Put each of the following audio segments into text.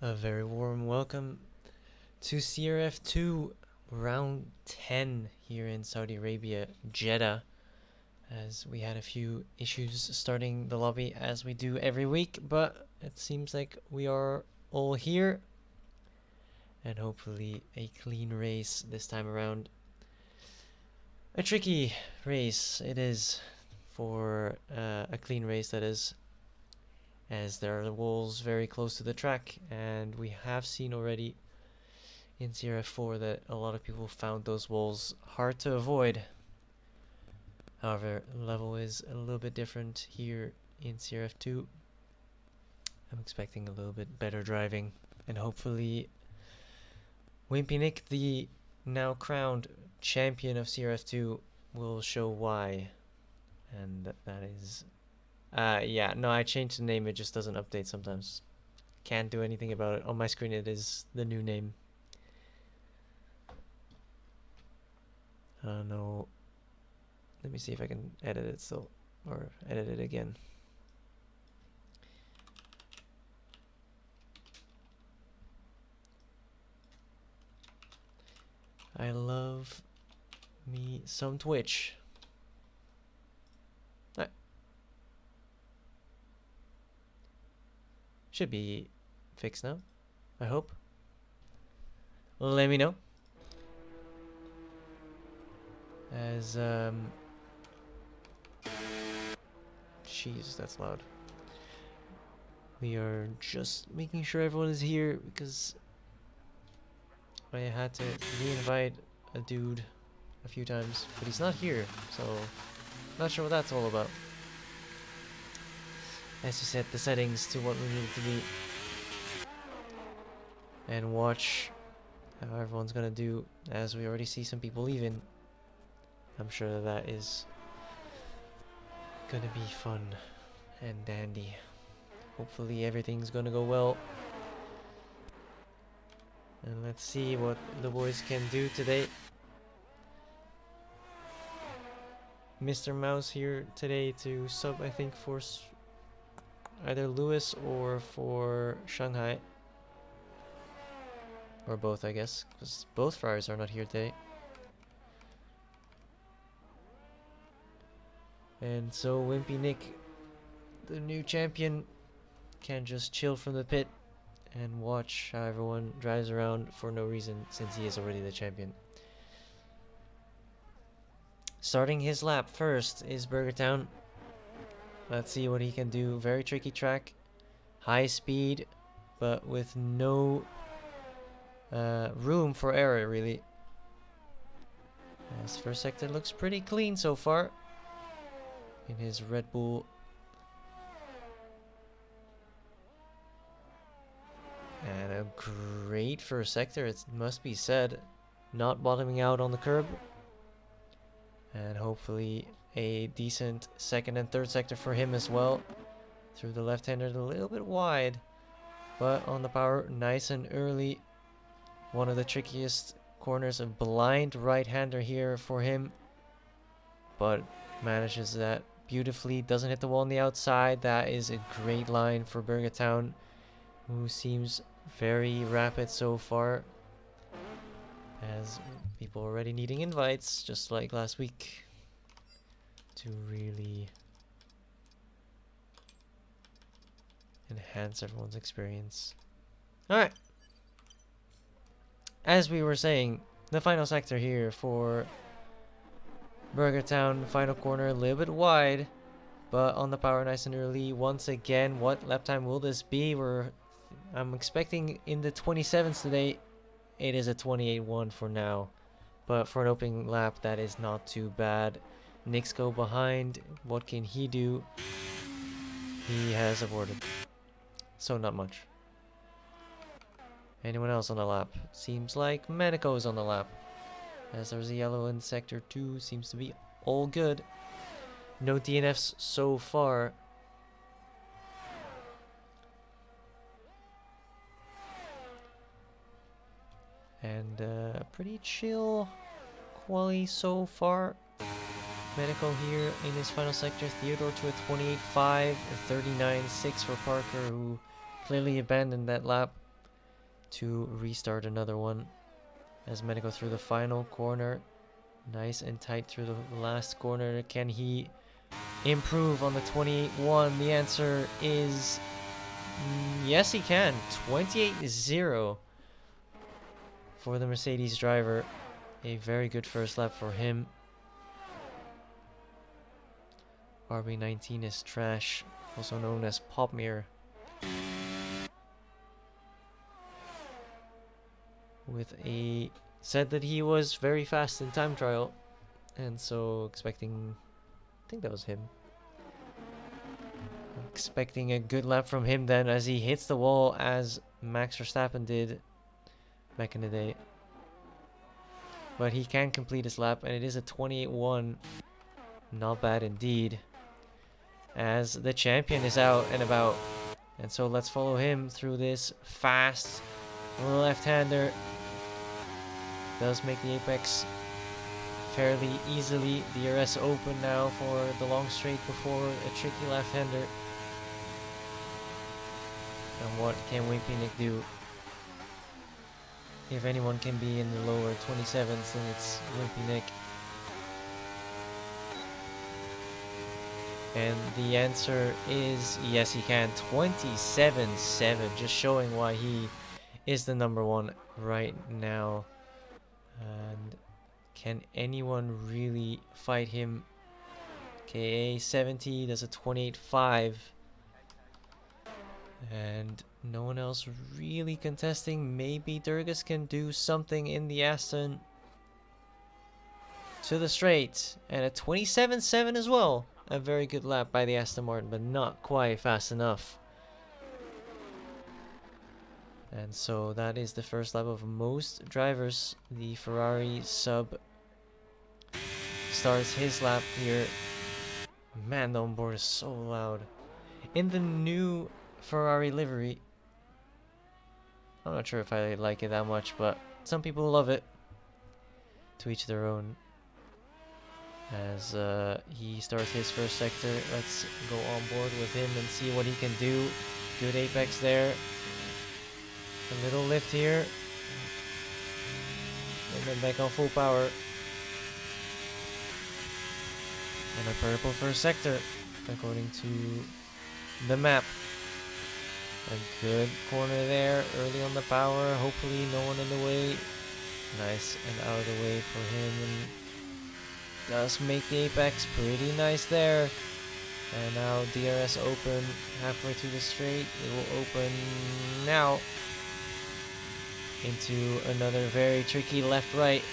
A very warm welcome to CRF2 round 10 here in Saudi Arabia, Jeddah, as we had a few issues starting the lobby as we do every week, but it seems like we are all here and hopefully a clean race this time around. A tricky race it is for a clean race, that is, as there are the walls very close to the track, and we have seen already in CRF4 that a lot of people found those walls hard to avoid. However, the level is a little bit different here in CRF2. I'm expecting a little bit better driving, and hopefully Wimpy Nick, the now crowned champion of CRF2, will show why. And that is... yeah, no, I changed the name, it just doesn't update sometimes. Can't do anything about it. On my screen it is the new name. I don't know. Let me see if I can edit it still, or edit it again. I love me some Twitch. Should be fixed now, I hope. Let me know. As, jeez, that's loud. We are just making sure everyone is here because I had to re-invite a dude a few times, but he's not here, so not sure what that's all about. As you set the settings to what we need it to be, and watch how everyone's gonna do, as we already see some people leaving. I'm sure that is gonna be fun and dandy. Hopefully everything's gonna go well. And let's see what the boys can do today. Mr. Mouse here today to sub, I think, for either Lewis or for Shanghai. Or both, I guess, because both Friars are not here today. And so Wimpy Nick, the new champion, can just chill from the pit and watch how everyone drives around for no reason, since he is already the champion. Starting his lap first is Burger Town. Let's see what he can do. Very tricky track, high speed, but with no room for error, really. His first sector looks pretty clean so far in his Red Bull. And a great first sector, it must be said. Not bottoming out on the curb. And hopefully a decent second and third sector for him as well. Through the left-hander, a little bit wide, but on the power, nice and early. One of the trickiest corners, a blind right-hander here for him, but manages that beautifully. Doesn't hit the wall on the outside. That is a great line for Burger Town, who seems very rapid so far, as people already needing invites, just like last week, to really enhance everyone's experience. Alright, as we were saying, the final sector here for Burger Town. Final corner, a little bit wide, but on the power, nice and early. Once again, what lap time will this be? I'm expecting in the 27s today. It is a 28.1 for now, but for an opening lap, that is not too bad. Nick's go behind. What can he do? He has avoided, so not much. Anyone else on the lap? Seems like Manico is on the lap, as there's a yellow in sector 2. Seems to be all good. No DNFs so far. And pretty chill quali so far. Medical here in his final sector. Theodore to a 28.5, a 39.6 for Parker, who clearly abandoned that lap. to restart another one. As Mena go through the final corner. Nice and tight through the last corner. Can he improve on the 28-1? The answer is yes, he can. 28-0 for the Mercedes driver. A very good first lap for him. RB19 is trash, also known as Popmere. With a said that he was very fast in time trial, and so expecting, I think that was him. Expecting a good lap from him then as he hits the wall as Max Verstappen did back in the day. But he can complete his lap, and it is a 28-1. Not bad indeed. As the champion is out and about. And so let's follow him through this fast left-hander. Does make the apex fairly easily. DRS open now for the long straight before a tricky left-hander. And what can Wimpy Nick do? If anyone can be in the lower 27s, then it's Wimpy Nick. And the answer is yes, he can. 27-7, just showing why he is the number one right now. And can anyone really fight him? KA70 does a 28-5. And no one else really contesting. Maybe Durgas can do something in the Aston. To the straight. And a 27-7 as well. A very good lap by the Aston Martin, but not quite fast enough. And so that is the first lap of most drivers. The Ferrari sub starts his lap here. Man, the onboard is so loud. In the new Ferrari livery, I'm not sure if I like it that much, but some people love it. To each their own. As he starts his first sector, let's go on board with him and see what he can do. Good apex there. A little lift here. And then back on full power. And a purple first sector, according to the map. A good corner there, early on the power. Hopefully no one in the way. Nice and out of the way for him. And does make the apex pretty nice there. And now DRS open halfway through the straight. It will open now into another very tricky left-right.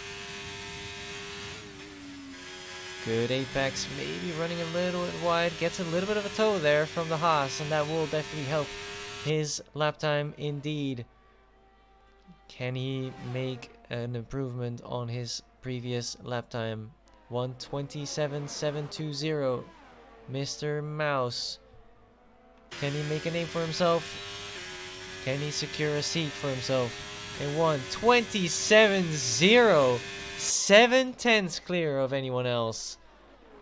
Good apex, maybe running a little bit wide. Gets a little bit of a toe there from the Haas, and that will definitely help his lap time indeed. Can he make an improvement on his previous lap time? 1:27.720. Mr. Mouse. Can he make a name for himself? Can he secure a seat for himself? And 1:27.0. 7/10 clear of anyone else.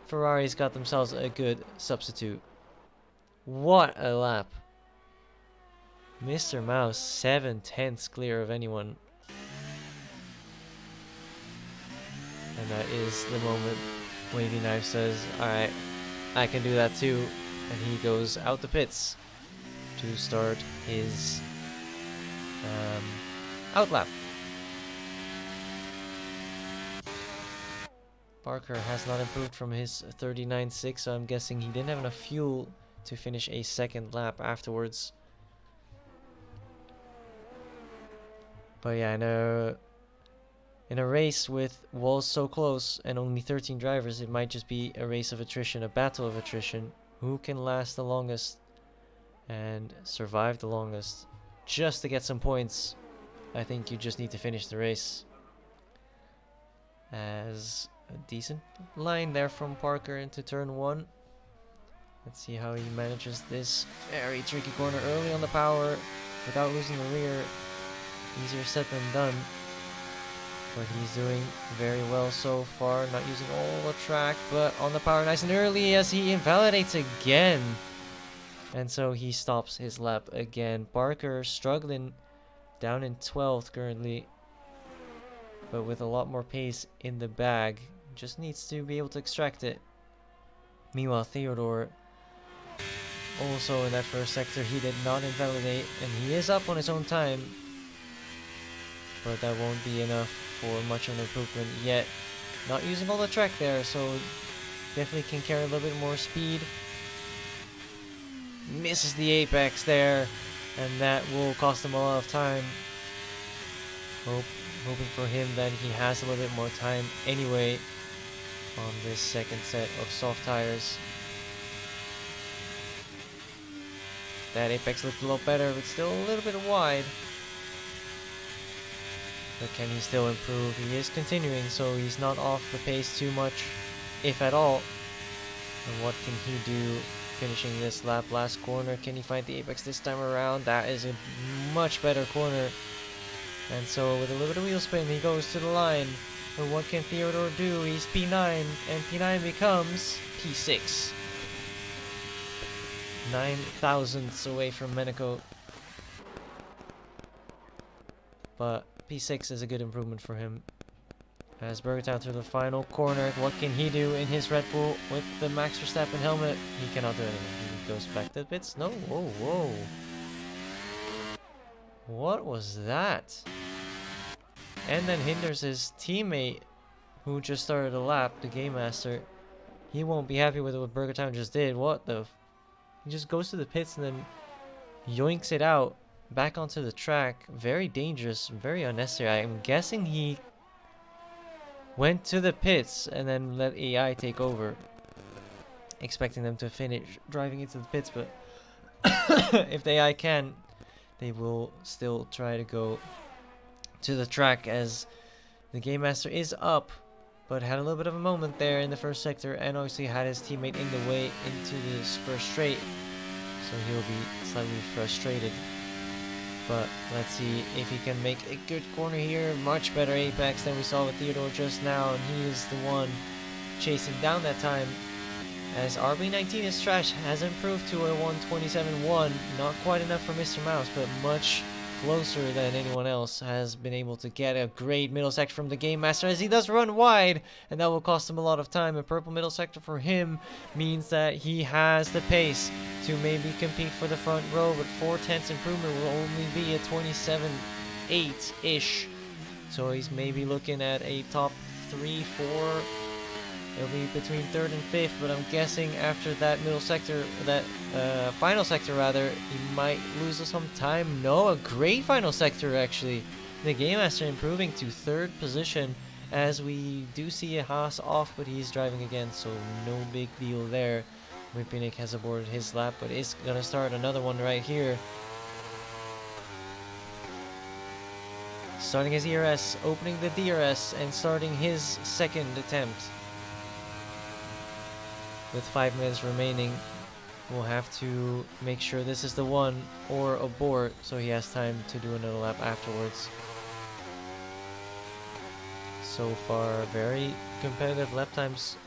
Ferrari's got themselves a good substitute. What a lap. Mr. Mouse 7/10 clear of anyone. And that is the moment Wavy Knife says, alright, I can do that too. And he goes out the pits to start his outlap. Parker has not improved from his 39.6, so I'm guessing he didn't have enough fuel to finish a second lap afterwards. But yeah, in a race with walls so close and only 13 drivers, it might just be a race of attrition, a battle of attrition. Who can last the longest and survive the longest? Just to get some points, I think you just need to finish the race. As a decent line there from Parker into turn 1. Let's see how he manages this very tricky corner early on the power without losing the rear. Easier said than done. But he's doing very well so far, not using all the track, but on the power nice and early as he invalidates again. And so he stops his lap again. Parker struggling Down in 12th currently, but with a lot more pace in the bag. Just needs to be able to extract it. Meanwhile, Theodore, also in that first sector, he did not invalidate, and he is up on his own time. But that won't be enough for much of an improvement yet. Not using all the track there, so definitely can carry a little bit more speed. Misses the apex there, and that will cost him a lot of time. Hoping for him that he has a little bit more time anyway on this second set of soft tires. That apex looked a lot better, but still a little bit wide. But can he still improve? He is continuing, so he's not off the pace too much, if at all. And what can he do finishing this lap? Last corner, can he find the apex this time around? That is a much better corner. And so with a little bit of wheel spin, he goes to the line. And what can Theodore do? He's P9, and P9 becomes P6. 9 thousandths away from Meneco. But P6 is a good improvement for him. As Bergetown through the final corner, what can he do in his Red Bull with the Max Verstappen helmet? He cannot do anything. He goes back to the pits. No, whoa. What was that? And then hinders his teammate, who just started a lap, the Game Master. He won't be happy with what Bergetown just did. What the he just goes to the pits and then yoinks it out back onto the track. Very dangerous, very unnecessary. I'm guessing he went to the pits and then let AI take over, expecting them to finish driving into the pits, but if the AI can, they will still try to go to the track, as the Game Master is up, but had a little bit of a moment there in the first sector, and obviously had his teammate in the way into this first straight, so he'll be slightly frustrated. But let's see if he can make a good corner here. Much better apex than we saw with Theodore just now, and he is the one chasing down that time, as RB19 is trash, has improved to a 1:27.1. Not quite enough for Mr. Mouse, but much closer than anyone else. Has been able to get a great middle sector from the Game Master, as he does run wide, and that will cost him a lot of time. A purple middle sector for him means that he has the pace to maybe compete for the front row, but 4/10 improvement will only be a 27.8-ish. So he's maybe looking at a top 3, 4. It'll be between 3rd and 5th, but I'm guessing after that middle sector, that final sector rather, he might lose some time. No, a great final sector actually. The Game Master improving to 3rd position, as we do see a Haas off, but he's driving again, so no big deal there. Wimpinick has aborted his lap, but is gonna start another one right here. Starting his ERS, opening the DRS, and starting his second attempt. With 5 minutes remaining, we'll have to make sure this is the one or abort, so he has time to do another lap afterwards. So far, very competitive lap times.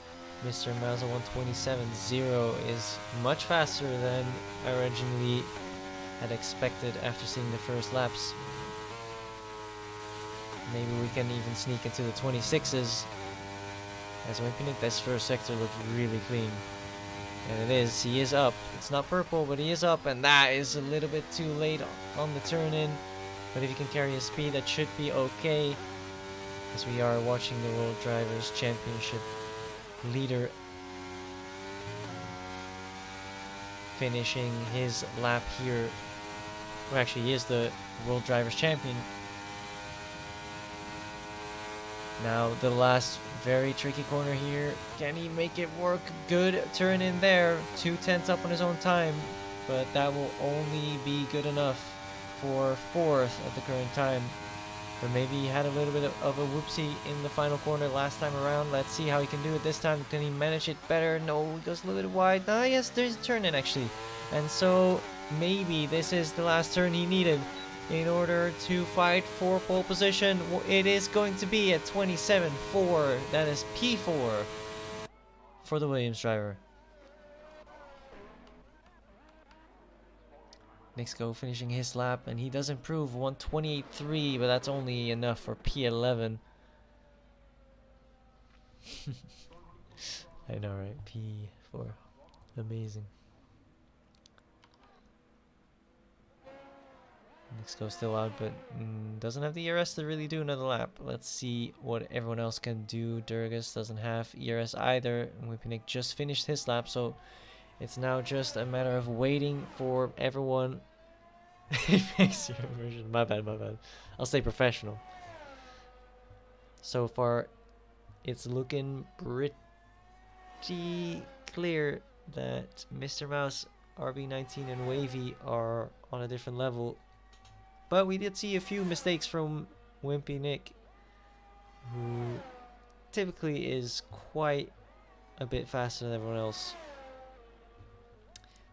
Mr. Mazda 1:27.0 is much faster than I originally had expected after seeing the first laps. Maybe we can even sneak into the 26s. As Wimpinick, this first sector looked really clean. And it is, he is up. It's not purple, but he is up, and that is a little bit too late on the turn in. But if he can carry his speed, that should be okay. As we are watching the World Drivers' Championship leader finishing his lap here. Well, actually, he is the World Drivers' Champion. Now the last very tricky corner here. Can he make it work? Good turn in there. 2/10 up on his own time, but that will only be good enough for 4th at the current time. But maybe he had a little bit of a whoopsie in the final corner last time around. Let's see how he can do it this time. Can he manage it better? No, he goes a little bit wide. Ah, yes, there's a turn in actually. And so maybe this is the last turn he needed in order to fight for pole position. It is going to be at 27.4. That is P4 for the Williams driver. Nixco finishing his lap, and he does improve 128.3, but that's only enough for P11. I know, right? P4. Amazing. Nixco still out, but doesn't have the ERS to really do another lap. Let's see what everyone else can do. Durgus doesn't have ERS either. Wimpinik just finished his lap, so it's now just a matter of waiting for everyone. Version. My bad, my bad. I'll stay professional. So far, it's looking pretty clear that Mr. Mouse, RB19, and Wavy are on a different level. But we did see a few mistakes from Wimpy Nick, who typically is quite a bit faster than everyone else.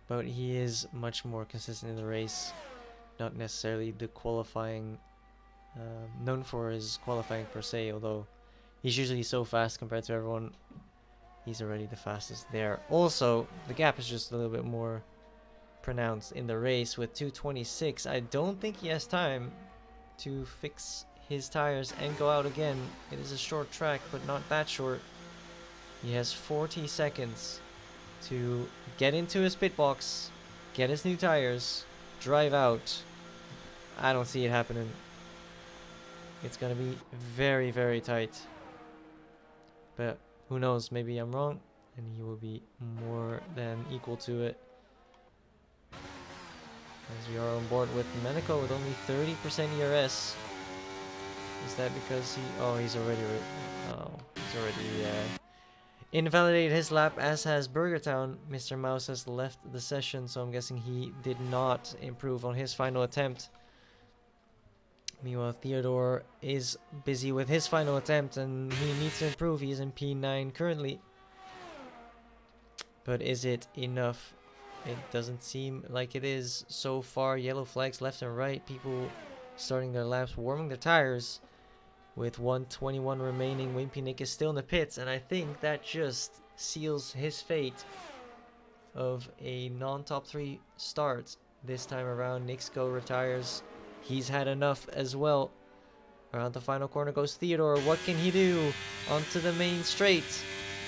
But he is much more consistent in the race, not necessarily the qualifying, known for his qualifying per se, although he's usually so fast compared to everyone. He's already the fastest there. Also, the gap is just a little bit more pronounced in the race with 2:26. I don't think he has time to fix his tires and go out again. It is a short track, but not that short. He has 40 seconds to get into his pit box, get his new tires, drive out. I don't see it happening. It's gonna be very, very tight. But who knows, maybe I'm wrong and he will be more than equal to it. As we are on board with Meneco with only 30% ERS. Is that because he's already invalidated his lap, as has Burgertown. Mr. Mouse has left the session, so I'm guessing he did not improve on his final attempt. Meanwhile, Theodore is busy with his final attempt and he needs to improve. He's in P9 currently. But is it enough? It doesn't seem like it is so far. Yellow flags left and right. People starting their laps, warming their tires. With 1:21 remaining, Wimpy Nick is still in the pits, and I think that just seals his fate of a non-top 3 start this time around. Nixco retires. He's had enough as well. Around the final corner goes Theodore. What can he do? Onto the main straight.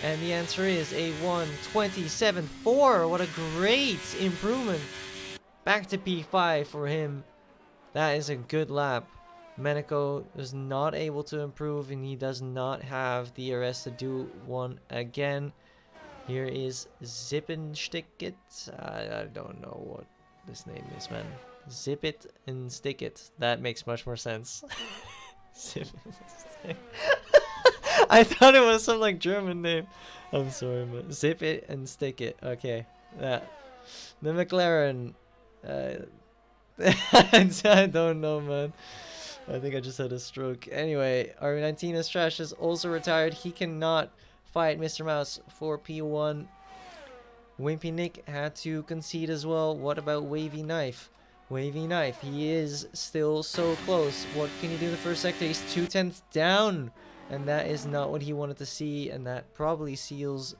And the answer is a 1:27.4. What a great improvement. Back to P5 for him. That is a good lap. Meneco is not able to improve, and he does not have the ERS to do one again. Here is Zippensticket. I don't know what this name is, man. Zip it and stick it. That makes much more sense. Zip it and stick. I thought it was some like German name. I'm sorry, but zip it and stick it. Okay, that. The McLaren. I don't know, man. I think I just had a stroke. Anyway, RB19's Trash is also retired. He cannot fight Mr. Mouse for P1. Wimpy Nick had to concede as well. What about Wavy Knife? Wavy Knife, he is still so close. What can he do in the first sector? He's 2/10 down. And that is not what he wanted to see. And that probably seals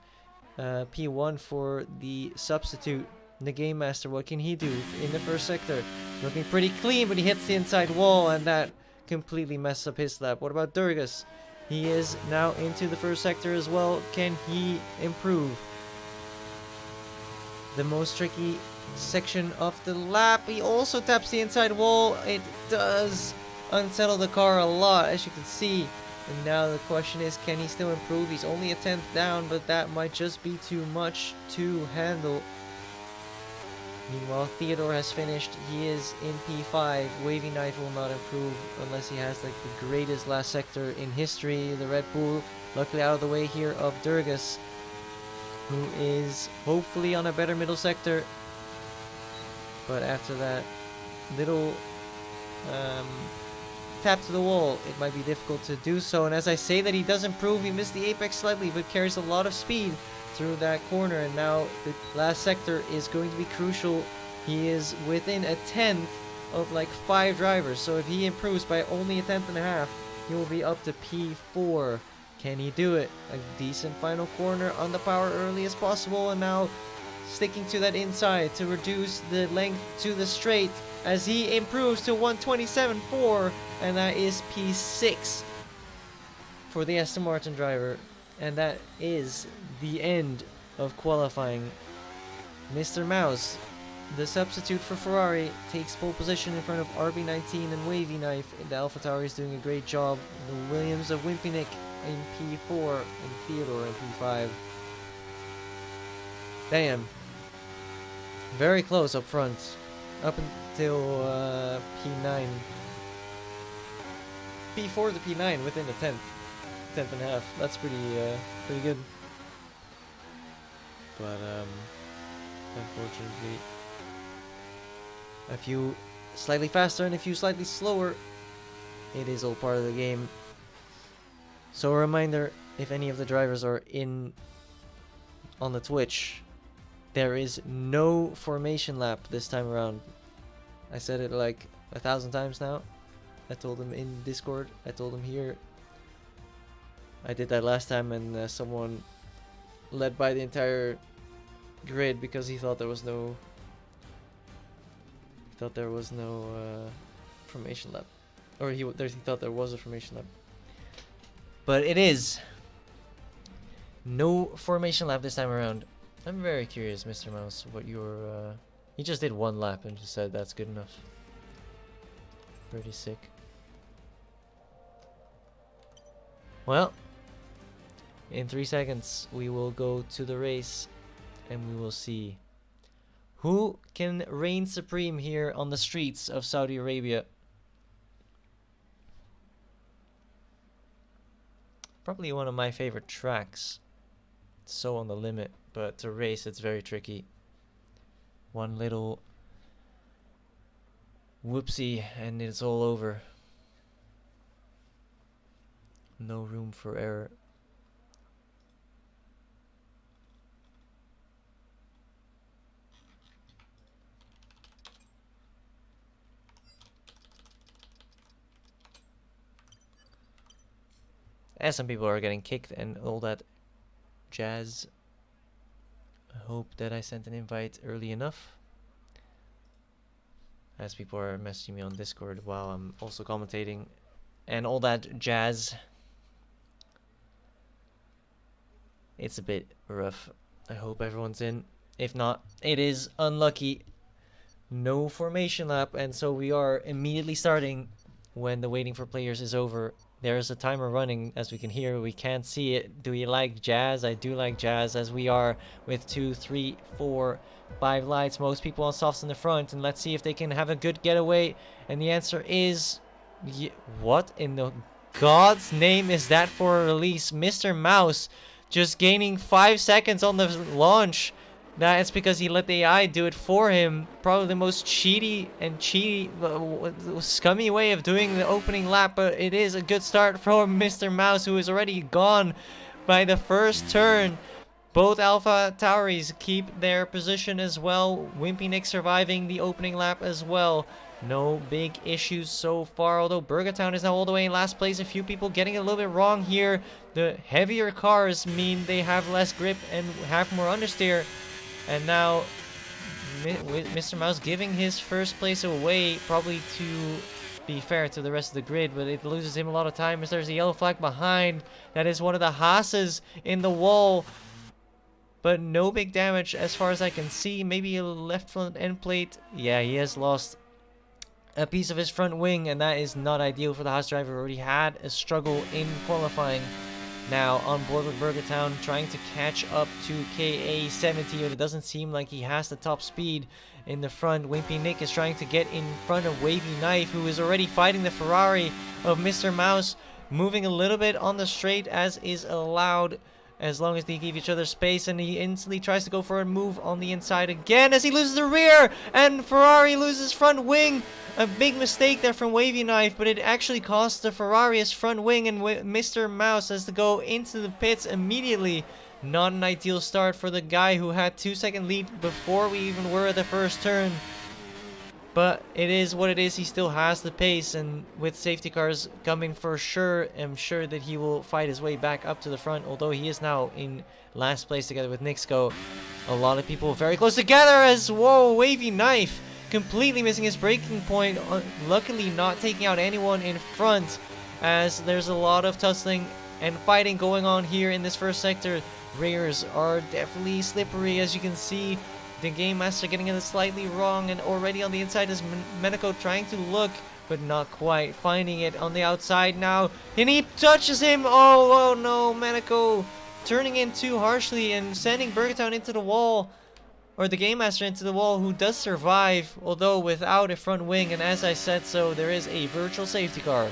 P1 for the substitute. The Game Master, what can he do in the first sector? Looking pretty clean, but he hits the inside wall, and that completely messes up his lap. What about Durgus? He is now into the first sector as well. Can he improve? The most tricky section of the lap. He also taps the inside wall. It does unsettle the car a lot, as you can see. And now the question is, can he still improve? He's only a 10th down, but that might just be too much to handle. Meanwhile, Theodore has finished. He is in P5. Wavy Knife will not improve unless he has like the greatest last sector in history. The Red Bull, luckily out of the way here of Durgus, who is hopefully on a better middle sector. But after that little tap to the wall, it might be difficult to do so. And as I say that he does improve, he missed the apex slightly, but carries a lot of speed through that corner, and now the last sector is going to be crucial. He is within a 10th of like 5 drivers, so if he improves by only a 10th and a half, he will be up to P4. Can he do it? A decent final corner on the power early as possible, and now sticking to that inside to reduce the length to the straight as he improves to 127.4, and that is P6 for the Aston Martin driver. And that is the end of qualifying. Mr. Mouse, the substitute for Ferrari, takes pole position in front of RB19 and Wavy Knife. The AlphaTauri is doing a great job. The Williams of Wimpy Nick in P4 and Theodore in P5. Damn. Very close up front. Up until P9. P4 to P9 within a tenth and a half. That's pretty good. But unfortunately, a few slightly faster and a few slightly slower. It is all part of the game. So a reminder, if any of the drivers are in on the Twitch, there is no formation lap this time around. I said it like 1,000 times now. I told them in Discord, I told them here. I did that last time, and someone led by the entire grid because he thought there was no formation lap, or he thought there was a formation lap. But it is no formation lap this time around. I'm very curious, Mr. Mouse, what your you just did one lap and just said that's good enough. Pretty sick. Well, in 3 seconds we will go to the race and we will see who can reign supreme here on the streets of Saudi Arabia. Probably one of my favorite tracks. It's so on the limit, but to race it's very tricky. One little whoopsie and it's all over. No room for error. As some people are getting kicked and all that jazz. I hope that I sent an invite early enough, as people are messaging me on Discord while I'm also commentating and all that jazz. It's a bit rough. I hope everyone's in. If not, it is unlucky. No formation lap, and so we are immediately starting when the waiting for players is over. There is a timer running, as we can hear. We can't see it. Do you like jazz? I do like jazz, as we are with 2, 3, 4, 5 lights. Most people on softs in the front, and let's see if they can have a good getaway. And the answer is, what in the God's name is that for a release? Mr. Mouse just gaining 5 seconds on the launch. That's because he let the AI do it for him. Probably the most cheaty, scummy way of doing the opening lap, but it is a good start for Mr. Mouse, who is already gone by the first turn. Both AlphaTauris keep their position as well. Wimpy Nick surviving the opening lap as well. No big issues so far, although Burgertown is now all the way in last place. A few people getting a little bit wrong here. The heavier cars mean they have less grip and have more understeer. And now Mr. Mouse giving his first place away, probably to be fair to the rest of the grid, but it loses him a lot of time as there's a yellow flag behind. That is one of the Haas's in the wall, but no big damage as far as I can see. Maybe a left front end plate. Yeah, he has lost a piece of his front wing, and that is not ideal for the Haas driver. Already had a struggle in qualifying. Now on board with Burgertown, trying to catch up to KA70, but it doesn't seem like he has the top speed in the front. Wimpy Nick is trying to get in front of Wavy Knife, who is already fighting the Ferrari of Mr. Mouse, moving a little bit on the straight as is allowed, as long as they give each other space, and he instantly tries to go for a move on the inside again as he loses the rear, and Ferrari loses front wing. A big mistake there from Wavy Knife, but it actually cost the Ferrari his front wing, and Mr. Mouse has to go into the pits immediately. Not an ideal start for the guy who had 2-second lead before we even were at the first turn. But it is what it is. He still has the pace, and with safety cars coming for sure, I'm sure that he will fight his way back up to the front, although he is now in last place together with Nixco. A lot of people very close together as, whoa, Wavy Knife completely missing his braking point, luckily not taking out anyone in front, as there's a lot of tussling and fighting going on here in this first sector. Rears are definitely slippery, as you can see. The Game Master getting it slightly wrong, and already on the inside is Menako trying to look, but not quite finding it on the outside now. And he touches him. Oh no, Menako turning in too harshly and sending Burgertown into the wall, or the Game Master into the wall, who does survive, although without a front wing. And as I said, so there is a virtual safety car.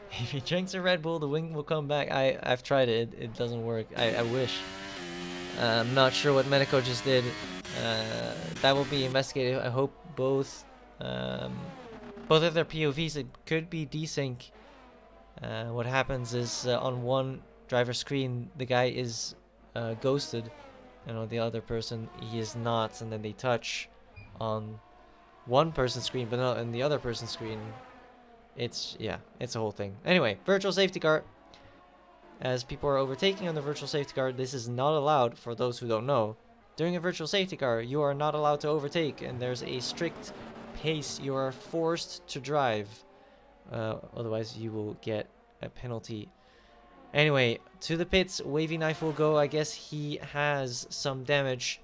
If he drinks a Red Bull, the wing will come back. I've tried it. It doesn't work. I wish. I'm not sure what Menako just did. That will be investigated. I hope both of their POVs, it could be desync. What happens is on one driver screen the guy is ghosted, and on the other person he is not, and then they touch on one person's screen but not on the other person's screen. It's a whole thing. Anyway, virtual safety car. As people are overtaking on the virtual safety car, this is not allowed. For those who don't know, during a virtual safety car, you are not allowed to overtake, and there's a strict pace you are forced to drive. Otherwise, you will get a penalty. Anyway, to the pits, Wavy Knife will go. I guess he has some damage.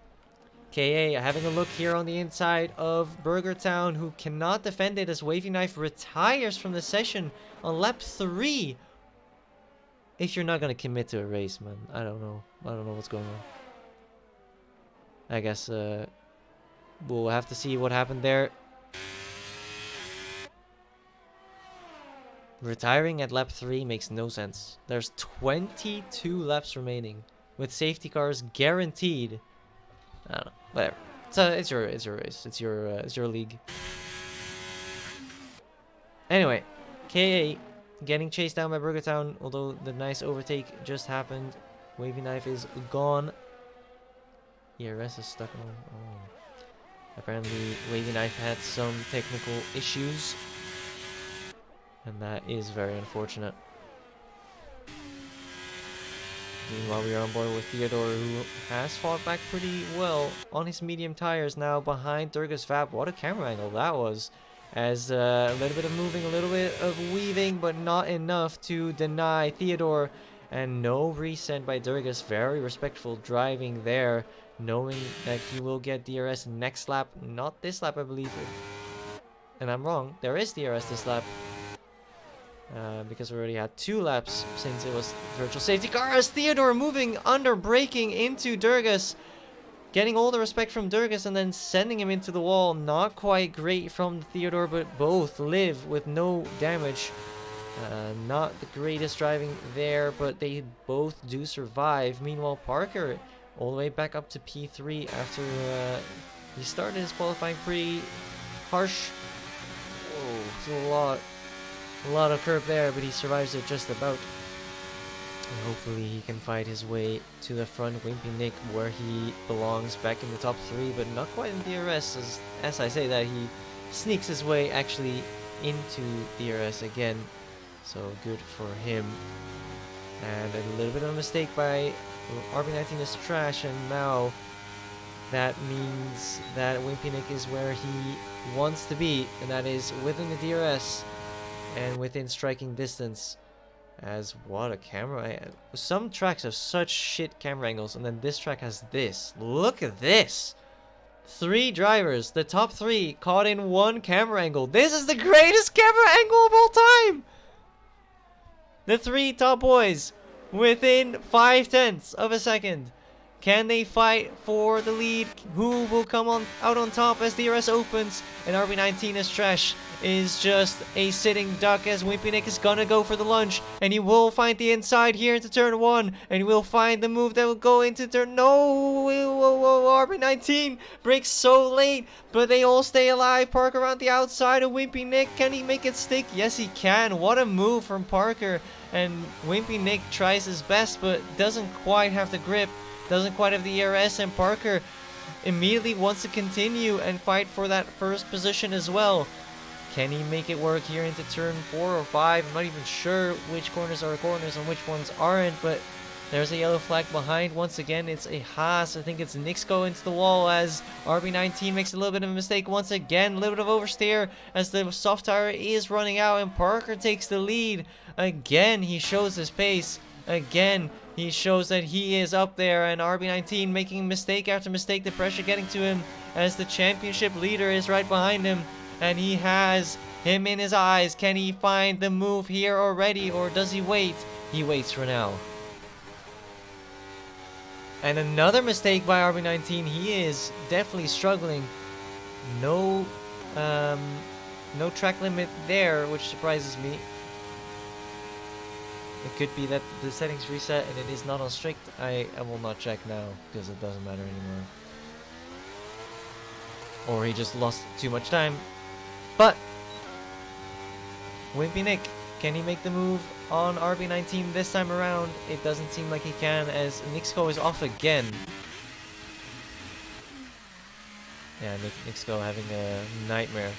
KA having a look here on the inside of Burgertown, who cannot defend it as Wavy Knife retires from the session on lap 3. If you're not gonna commit to a race, man, I don't know what's going on. I guess we'll have to see what happened there. Retiring at lap 3 makes no sense. There's 22 laps remaining with safety cars guaranteed. I don't know, whatever. So it's your race. It's your league. Anyway, KA getting chased down by Burgertown, although the nice overtake just happened. Wavy Knife is gone. ERS is stuck on. Oh. Apparently, Wavy Knife had some technical issues, and that is very unfortunate. Meanwhile, we are on board with Theodore, who has fought back pretty well on his medium tires now behind Durgus Vap. What a camera angle that was. As a little bit of moving, a little bit of weaving, but not enough to deny Theodore. And no reset by Durgus. Very respectful driving there, knowing that he will get DRS next lap. Not this lap, I believe. And I'm wrong. There is DRS this lap. Because we already had 2 laps since it was virtual safety car. As Theodore moving under braking into Durgus. Getting all the respect from Durgus and then sending him into the wall. Not quite great from Theodore, but both live with no damage. Not the greatest driving there, but they both do survive. Meanwhile, Parker all the way back up to P3 after he started his qualifying pretty harsh. Whoa, it's a lot of curb there, but he survives it just about. And hopefully he can fight his way to the front. Wimpy Nick, where he belongs, back in the top 3, but not quite in DRS. As I say that, he sneaks his way actually into DRS again. So good for him. And a little bit of a mistake by RB19 is trash, and now that means that Wimpy Nick is where he wants to be, and that is within the DRS and within striking distance. As what a camera. Some tracks have such shit camera angles, and then this track has this. Look at this. 3 drivers, the top 3 caught in 1 camera angle. This is the greatest camera angle of all time. The 3 top boys within 0.5 of a second. Can they fight for the lead? Who will come out on top as DRS opens? And RB19 is trash. Is just a sitting duck as Wimpy Nick is gonna go for the lunge, and he will find the inside here into turn 1, and he will find the move that will go into turn. No, whoa, RB19 breaks so late, but they all stay alive. Parker on the outside of Wimpy Nick. Can he make it stick? Yes, he can. What a move from Parker. And Wimpy Nick tries his best, but doesn't quite have the grip, doesn't quite have the ERS, and Parker immediately wants to continue and fight for that first position as well. Can he make it work here into turn 4 or 5? I'm not even sure which corners are corners and which ones aren't, but there's a yellow flag behind. Once again, it's a Haas. I think it's Nixco into the wall as RB19 makes a little bit of a mistake once again. A little bit of oversteer as the soft tire is running out and Parker takes the lead. Again, he shows his pace. Again, he shows that he is up there, and RB19 making mistake after mistake. The pressure getting to him as the championship leader is right behind him. And he has him in his eyes. Can he find the move here already, or does he wait? He waits for now. And another mistake by RB19. He is definitely struggling. No track limit there, which surprises me. It could be that the settings reset and it is not on strict. I will not check now because it doesn't matter anymore. Or he just lost too much time. But Wimpy Nick, can he make the move on RB19 this time around? It doesn't seem like he can, as Nixco is off again. Yeah, Nixco having a nightmare.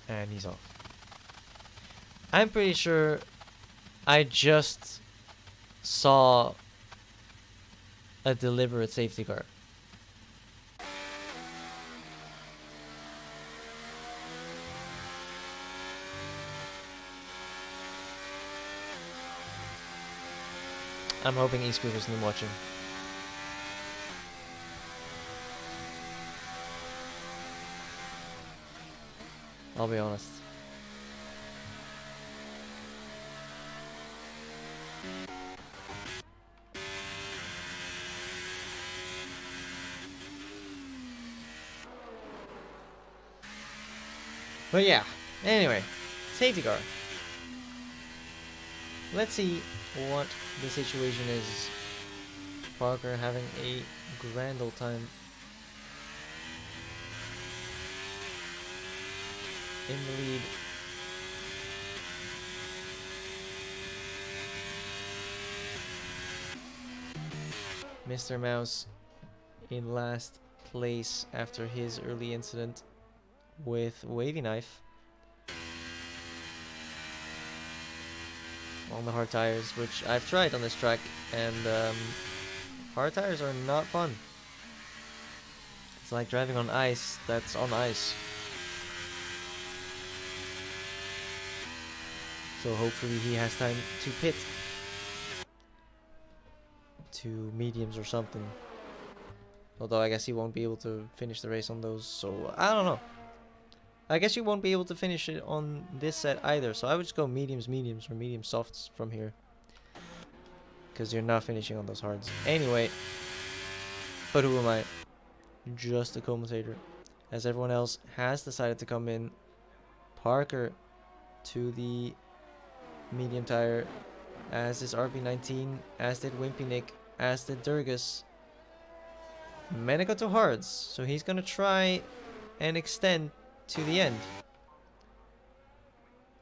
And he's off. I'm pretty sure I just saw a deliberate safety car. I'm hoping eScooter's not watching. I'll be honest. But yeah, anyway, safety car. Let's see what the situation is. Parker having a grand old time in the lead. Mr. Mouse in last place after his early incident with Wavy Knife on the hard tires, which I've tried on this track, and hard tires are not fun. It's like driving on ice that's on ice. So hopefully he has time to pit to mediums or something. Although I guess he won't be able to finish the race on those, so I don't know. I guess you won't be able to finish it on this set either, so I would just go mediums, or medium softs from here. Because you're not finishing on those hards. Anyway, but who am I? Just a commentator. As everyone else has decided to come in. Parker to the medium tire, as is RB19, as did Wimpy Nick, as did Durgus. Meniko to hards, so he's gonna try and extend to the end.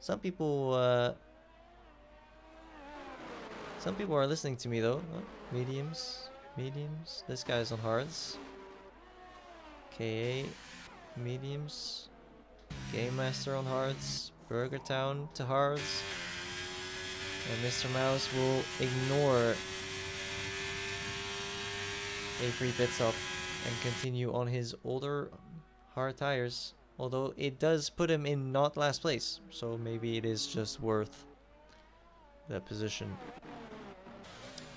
Some people are listening to me though. Oh, mediums. This guy's on hards. KA, mediums. Game Master on hards. Burger Town to hards. And Mr. Mouse will ignore a free pit stop and continue on his older hard tires. Although it does put him in not last place, so maybe it is just worth that position.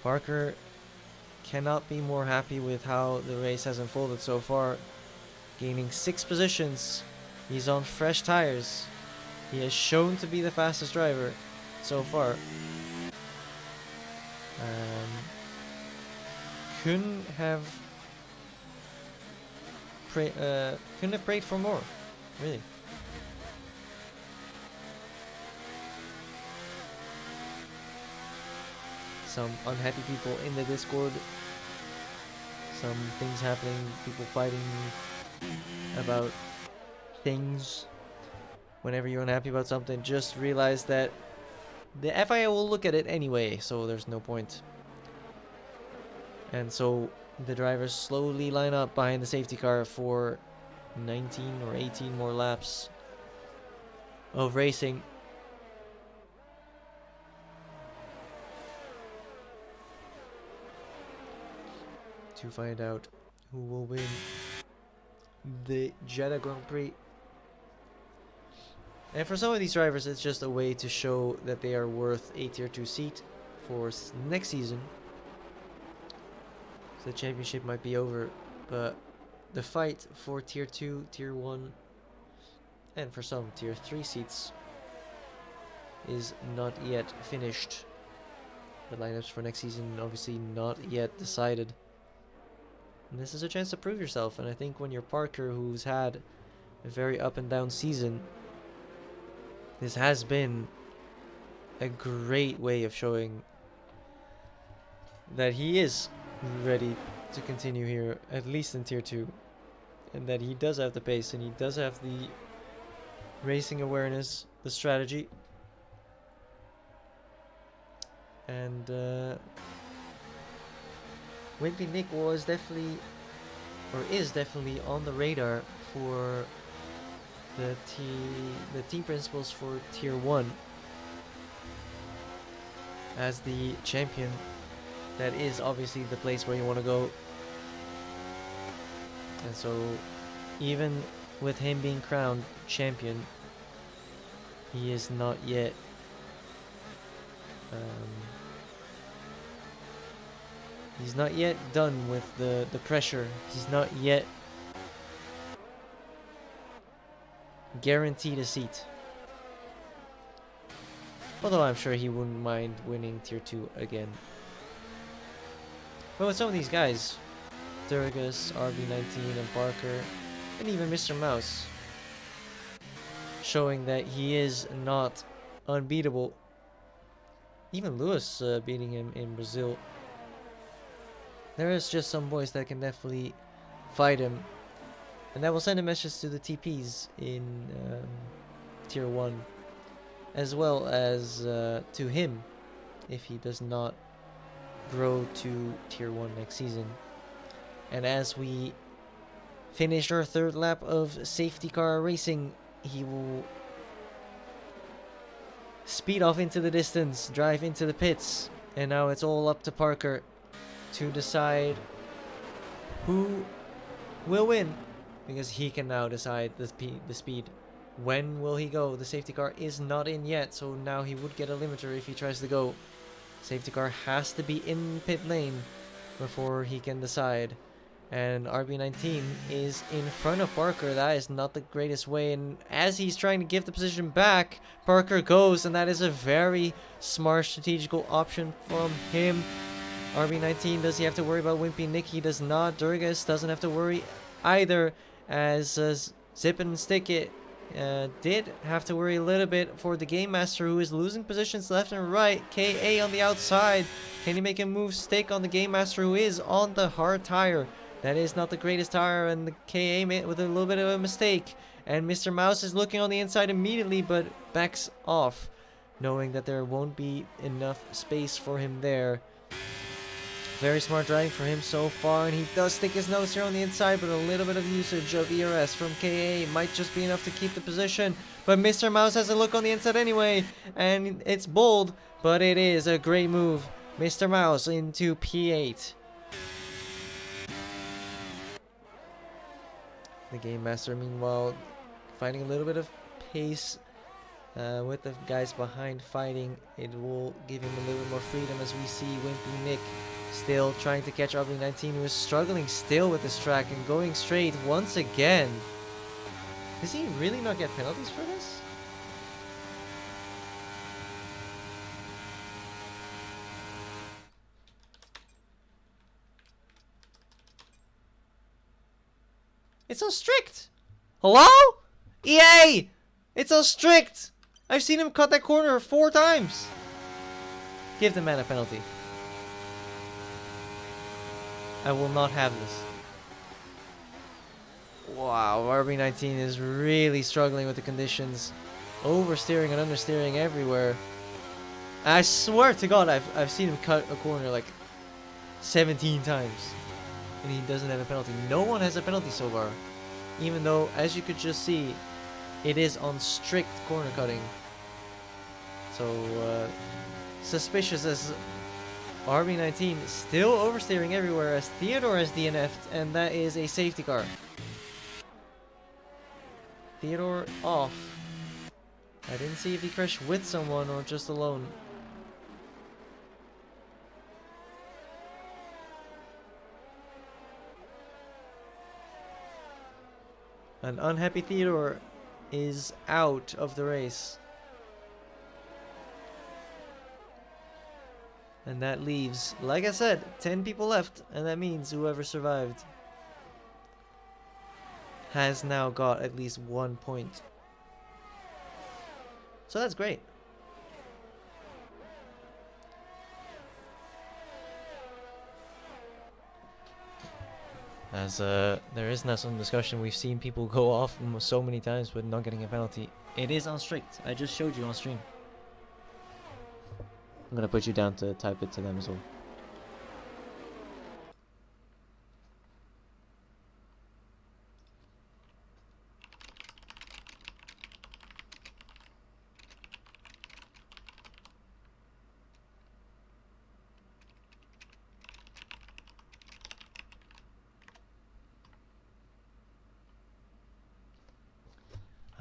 Parker cannot be more happy with how the race has unfolded so far. Gaining 6 positions. He's on fresh tires. He has shown to be the fastest driver so far. Couldn't have prayed for more. Really. Some unhappy people in the Discord. Some things happening. People fighting about things. Whenever you're unhappy about something, just realize that the FIA will look at it anyway, so there's no point. And so the drivers slowly line up behind the safety car for 19 or 18 more laps of racing. To find out who will win the Jeddah Grand Prix. And for some of these drivers, it's just a way to show that they are worth a Tier 2 seat for next season. So the championship might be over, but the fight for Tier 2, Tier 1, and for some Tier 3 seats is not yet finished. The lineups for next season obviously not yet decided. And this is a chance to prove yourself, and I think when you're Parker, who's had a very up and down season, this has been a great way of showing that he is ready to continue here, at least in Tier 2. And that he does have the pace, and he does have the racing awareness, the strategy. And Wimpy Nick was definitely, or is definitely on the radar for the team principals for Tier 1 as the champion. That is obviously the place where you want to go. And so even with him being crowned champion, he is not yet he's not yet done with the pressure. He's not yet guaranteed a seat. Although I'm sure he wouldn't mind winning Tier 2 again. But with some of these guys, Durgas, RB19 and Parker, and even Mr. Mouse, showing that he is not unbeatable. Even Lewis beating him in Brazil. There is just some boys that can definitely fight him. And that will send a message to the TPs in Tier 1. As well as to him, if he does not grow to Tier 1 next season. And as we finish our third lap of safety car racing, he will speed off into the distance, drive into the pits, and now it's all up to Parker to decide who will win, because he can now decide the speed. When will he go? The safety car is not in yet, so now he would get a limiter if he tries to go. Safety car has to be in pit lane before he can decide. And RB19 is in front of Parker. That is not the greatest way. And as he's trying to give the position back, Parker goes. And that is a very smart strategical option from him. RB19, does he have to worry about Wimpy Nick? He does not. Durgas doesn't have to worry either. As Zip and Stick It did have to worry a little bit for the Game Master, who is losing positions left and right. KA on the outside. Can he make a move? Stick on the Game Master, who is on the hard tire. That is not the greatest tire, and the KA made with a little bit of a mistake. And Mr. Mouse is looking on the inside immediately, but backs off, knowing that there won't be enough space for him there. Very smart driving for him so far, and he does stick his nose here on the inside, but a little bit of usage of ERS from KA might just be enough to keep the position. But Mr. Mouse has a look on the inside anyway, and it's bold, but it is a great move. Mr. Mouse into P8. The Game Master, meanwhile, finding a little bit of pace with the guys behind fighting. It will give him a little bit more freedom as we see Wimpy Nick still trying to catch RB19, who is struggling still with this track and going straight once again. Does he really not get penalties for this? It's so strict! Hello? EA! It's so strict! I've seen him cut that corner 4 times! Give the man a penalty. I will not have this. Wow, RB19 is really struggling with the conditions. Oversteering and understeering everywhere. I swear to God, I've seen him cut a corner like 17 times. and he doesn't have a penalty. No one has a penalty so far, even though, as you could just see, it is on strict corner cutting. So suspicious as RB19 still oversteering everywhere as Theodore has DNF'd, and that is a safety car. Theodore off. I didn't see if he crashed with someone or just alone. An unhappy Theodore is out of the race. And that leaves, like I said, 10 people left, and that means whoever survived has now got at least 1 point. So that's great. As there is now some discussion, we've seen people go off so many times with not getting a penalty. It is on strict. I just showed you on stream. I'm gonna put you down to type it to them as well.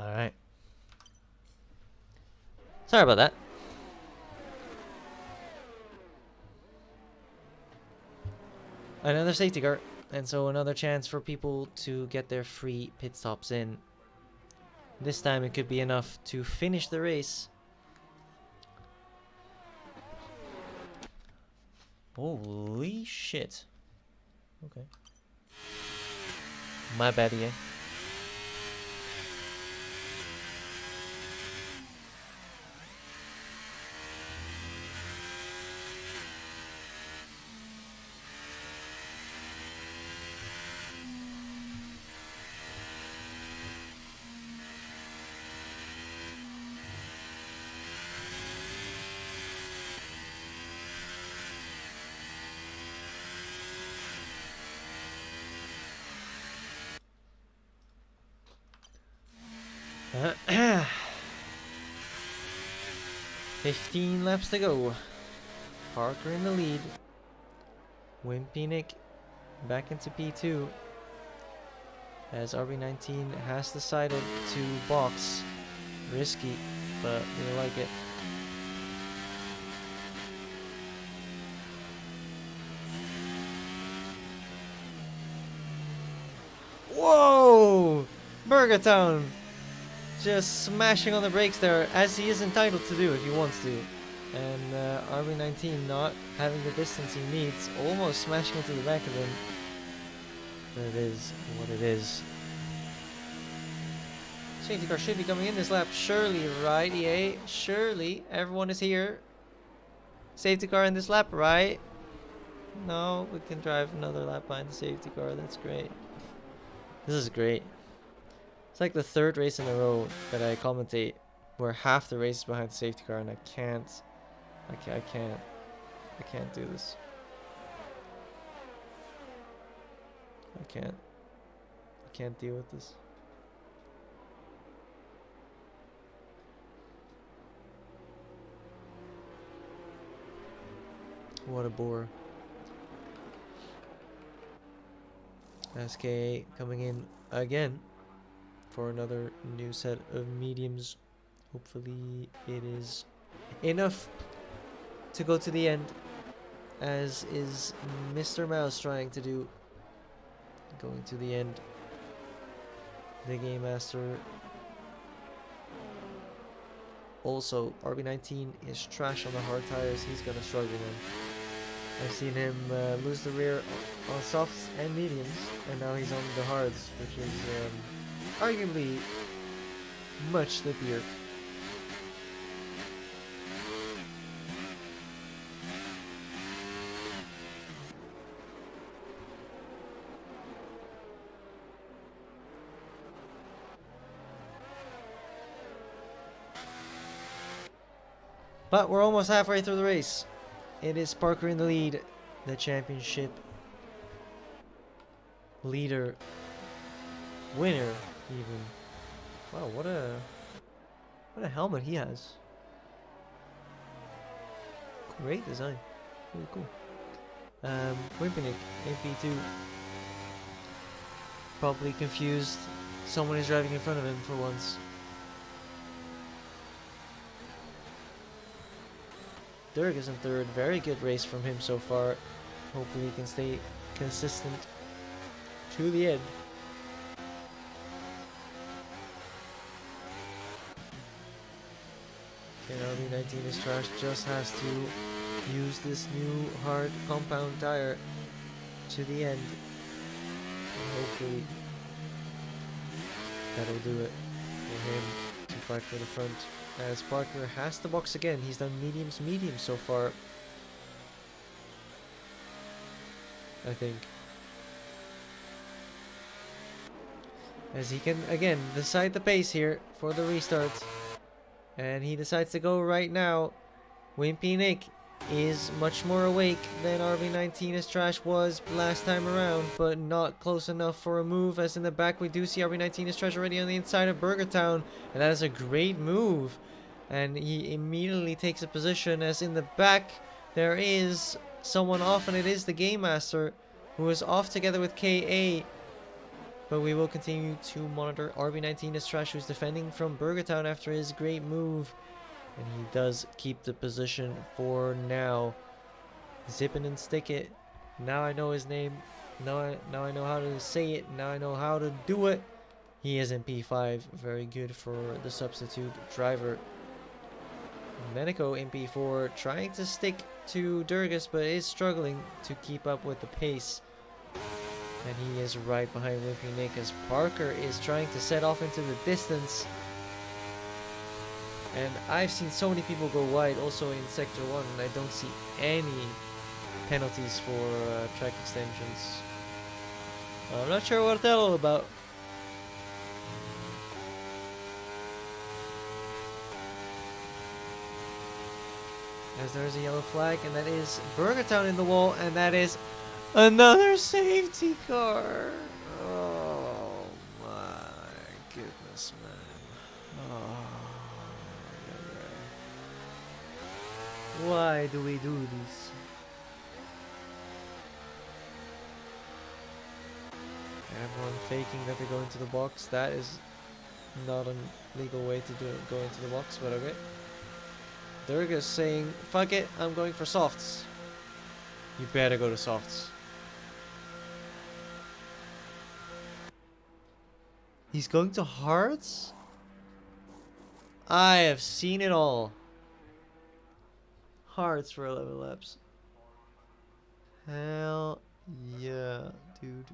Alright. Sorry about that. Another safety car, and so another chance for people to get their free pit stops in. This time it could be enough to finish the race. Holy shit. Okay. My bad again. Uh, 15 laps to go. Parker in the lead. Wimpinick back into P2 as RB19 has decided to box. Risky, but we like it. Whoa! Burgertown just smashing on the brakes there, as he is entitled to do if he wants to. And RB19 not having the distance he needs, almost smashing into the back of him. But it is what it is. Safety car should be coming in this lap. Surely, right? EA? Surely. Everyone is here. Safety car in this lap, right? No, we can drive another lap behind the safety car. That's great. This is great. It's like the third race in a row that I commentate where half the race is behind the safety car, and I can't do this. I can't deal with this. What a bore. SK coming in again for another new set of mediums. Hopefully it is enough to go to the end, as is Mr. Mouse trying to do. Going to the end. The Game Master. Also, RB19 is trash on the hard tires. He's gonna struggle, man. I've seen him lose the rear on softs and mediums, and now he's on the hards, which is arguably much slippier. But we're almost halfway through the race. It is Parker in the lead. The championship leader, winner even. Wow, what a helmet he has. Great design. Really cool. Wimpinik, MP2. Probably confused. Someone is driving in front of him for once. Dirk is in third. Very good race from him so far. Hopefully he can stay consistent to the end. And RB19 is trash. Just has to use this new hard compound tire to the end. And hopefully that'll do it for him to fight for the front. As Parker has the box again. He's done mediums so far, I think. As he can again decide the pace here for the restart. And he decides to go right now. Wimpy Nick is much more awake than RB19 as trash was last time around, but not close enough for a move, as in the back we do see RB19 is trash already on the inside of Burger Town, and that is a great move. And he immediately takes a position, as in the back there is someone off, and it is the Game Master, who is off together with KA. But we will continue to monitor RB19 as trash, who's defending from Burger Town after his great move. And he does keep the position for now. Zip it and stick it. Now I know his name. Now I know how to say it. Now I know how to do it. He is in P5. Very good for the substitute driver. Meniko in P4, trying to stick to Durgus, but is struggling to keep up with the pace. And he is right behind Wimpy Nick, as Parker is trying to set off into the distance. And I've seen so many people go wide also in Sector 1, and I don't see any penalties for track extensions. I'm not sure what they're all about. As there's a yellow flag, and that is Burger Town in the wall, and that is another safety car. Oh my goodness, man. Oh. Why do we do this? Everyone faking that they go into the box. That is not a legal way to go into the box, but okay. Durgus saying, fuck it, I'm going for softs. You better go to softs. He's going to hards? I have seen it all. Hards for 11 laps. Hell yeah, dude.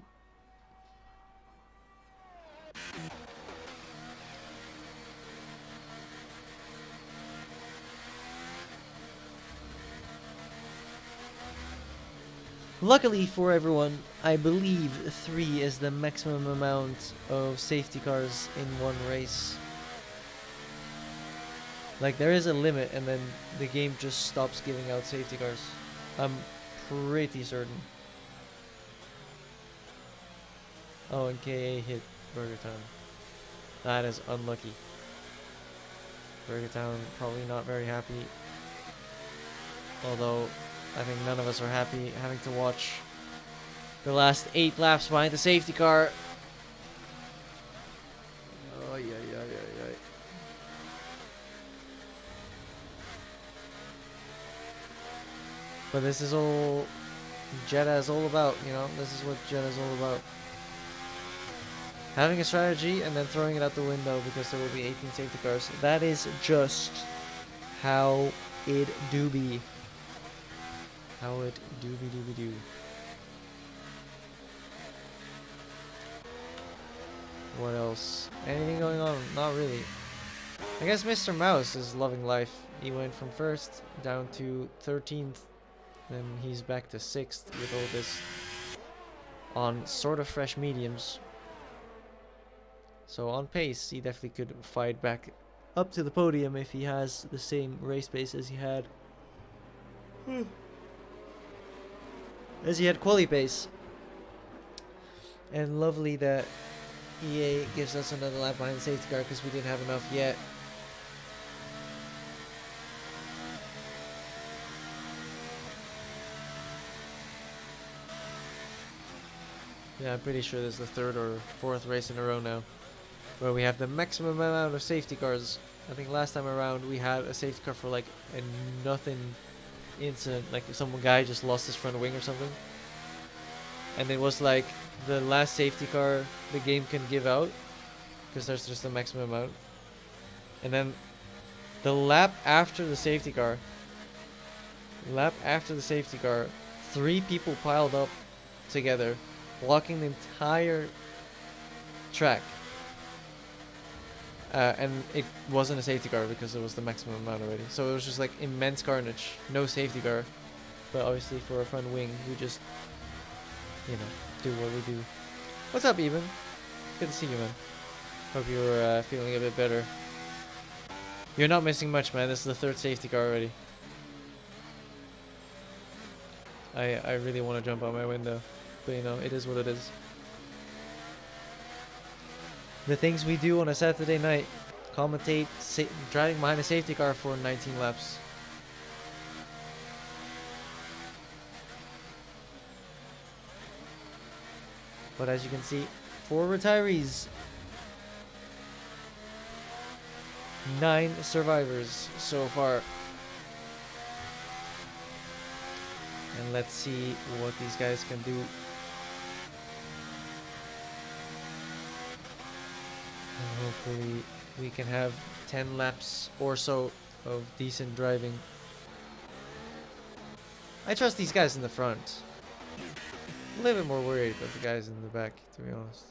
Luckily for everyone, I believe 3 is the maximum amount of safety cars in one race. Like, there is a limit, and then the game just stops giving out safety cars. I'm pretty certain. Oh, and KA hit Burger Town. That is unlucky. Burger Town probably not very happy. Although, I think none of us are happy having to watch the last 8 laps behind the safety car. Oh, yeah. But this is all Jeddah is all about, you know? This is what Jeddah is all about. Having a strategy and then throwing it out the window because there will be 18 safety cars. That is just how it do be. How it do. What else? Anything going on? Not really. I guess Mr. Mouse is loving life. He went from 1st down to 13th. Then he's back to 6th with all this on sort of fresh mediums. So on pace, he definitely could fight back up to the podium if he has the same race pace as he had. Quali pace. And lovely that EA gives us another lap behind the safety car because we didn't have enough yet. Yeah, I'm pretty sure this is the third or fourth race in a row now where we have the maximum amount of safety cars. I think last time around we had a safety car for like a nothing incident, like some guy just lost his front wing or something. And it was like the last safety car the game can give out because there's just a maximum amount. And then the lap after the safety car, 3 people piled up together, blocking the entire track. And it wasn't a safety car because it was the maximum amount already. So it was just like immense carnage. No safety car. But obviously for a front wing, we just, you know, do what we do. What's up, Eben? Good to see you, man. Hope you're feeling a bit better. You're not missing much, man. This is the third safety car already. I really want to jump out my window. But you know, it is what it is. The things we do on a Saturday night. Commentate driving behind a safety car for 19 laps. But as you can see, 4 retirees. 9 survivors so far. And let's see what these guys can do. And hopefully we can have 10 laps or so of decent driving. I trust these guys in the front. A little bit more worried about the guys in the back, to be honest.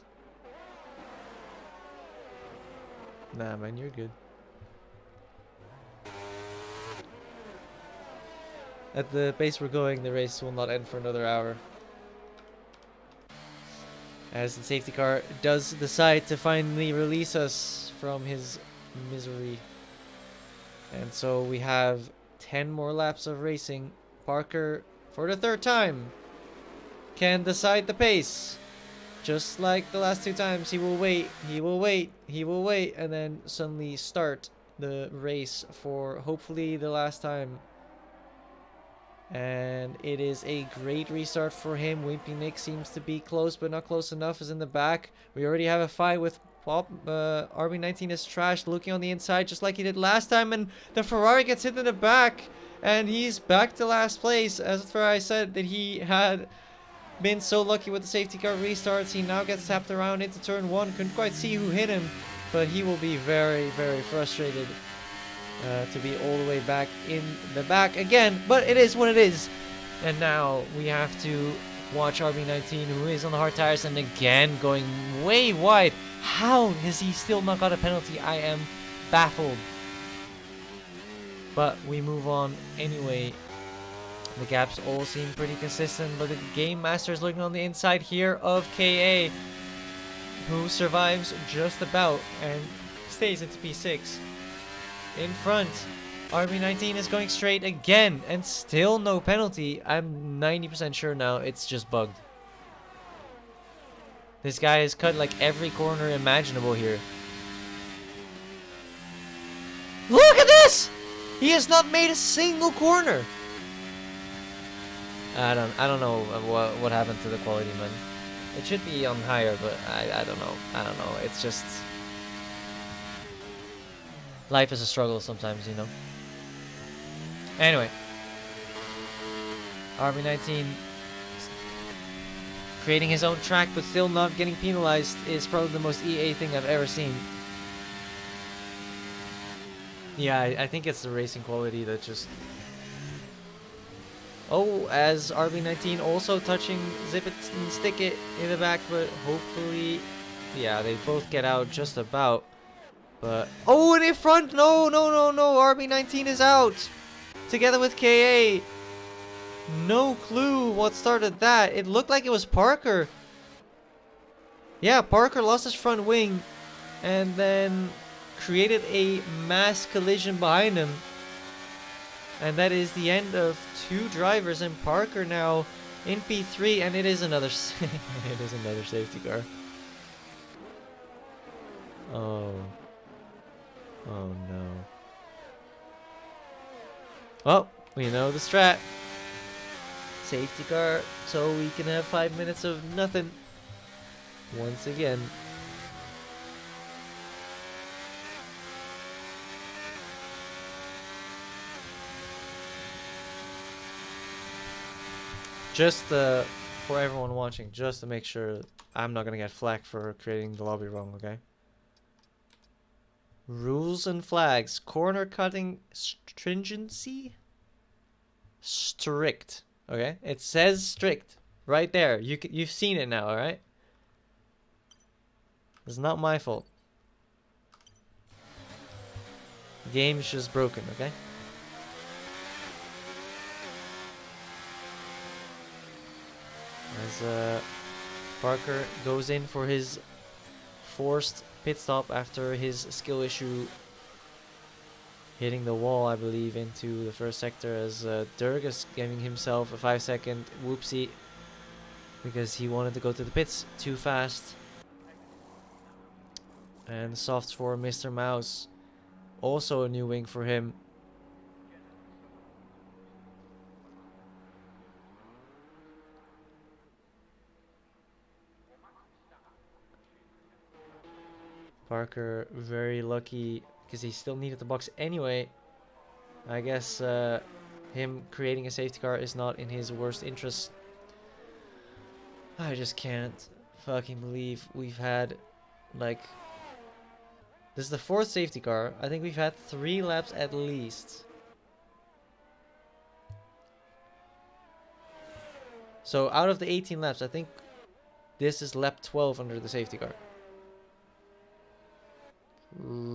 Nah, man, you're good. At the pace we're going, the race will not end for another hour. As the safety car does decide to finally release us from his misery. And so we have 10 more laps of racing. Parker, for the 3rd time, can decide the pace. Just like the last 2 times, he will wait, and then suddenly start the race for hopefully the last time. And it is a great restart for him. Wimpy Nick seems to be close, but not close enough, is in the back. We already have a fight with Pop. RB19 is trashed, looking on the inside just like he did last time, and the Ferrari gets hit in the back, and he's back to last place. As I said that he had been so lucky with the safety car restarts, he now gets tapped around into turn 1. Couldn't quite see who hit him, but he will be very, very frustrated to be all the way back in the back again. But it is what it is. And now we have to watch RB19, who is on the hard tires and again going way wide. How has he still not got a penalty? I am baffled. But we move on anyway. The gaps all seem pretty consistent, but the Game Master is looking on the inside here of KA, who survives just about and stays into P6. In front, RB19 is going straight again, and still no penalty. I'm 90% sure now it's just bugged. This guy has cut like every corner imaginable here. Look at this! He has not made a single corner. I don't know what happened to the quality, man. It should be on higher, but I don't know. It's just life is a struggle sometimes, you know. Anyway, RB19 creating his own track, but still not getting penalized is probably the most EA thing I've ever seen. Yeah, I think it's the racing quality that just... Oh, as RB19 also touching Zip It and Stick It in the back, but hopefully... Yeah, they both get out just about. But... Oh, and in front! No! RB19 is out! Together with KA. No clue what started that. It looked like it was Parker. Yeah, Parker lost his front wing and then created a mass collision behind him. And that is the end of 2 drivers, and Parker now in P3, and it is another it is another safety car. Oh. Oh no. Well, we know the strat. Safety car, so we can have 5 minutes of nothing. Once again. Just for everyone watching, just to make sure I'm not gonna get flack for creating the lobby wrong, okay? Rules and flags. Corner cutting stringency? Strict. Okay? It says strict. Right there. You've seen it now, alright? It's not my fault. The game's just broken, okay? As Parker goes in for his forced pit stop after his skill issue hitting the wall, I believe, into the first sector, as Durg is giving himself a 5-second whoopsie because he wanted to go to the pits too fast. And softs for Mr. Mouse. Also a new wing for him. Parker very lucky because he still needed the box anyway. I guess him creating a safety car is not in his worst interest. I just can't fucking believe we've had, like, this is the 4th safety car. I think we've had 3 laps at least. So out of the 18 laps, I think this is lap 12 under the safety car.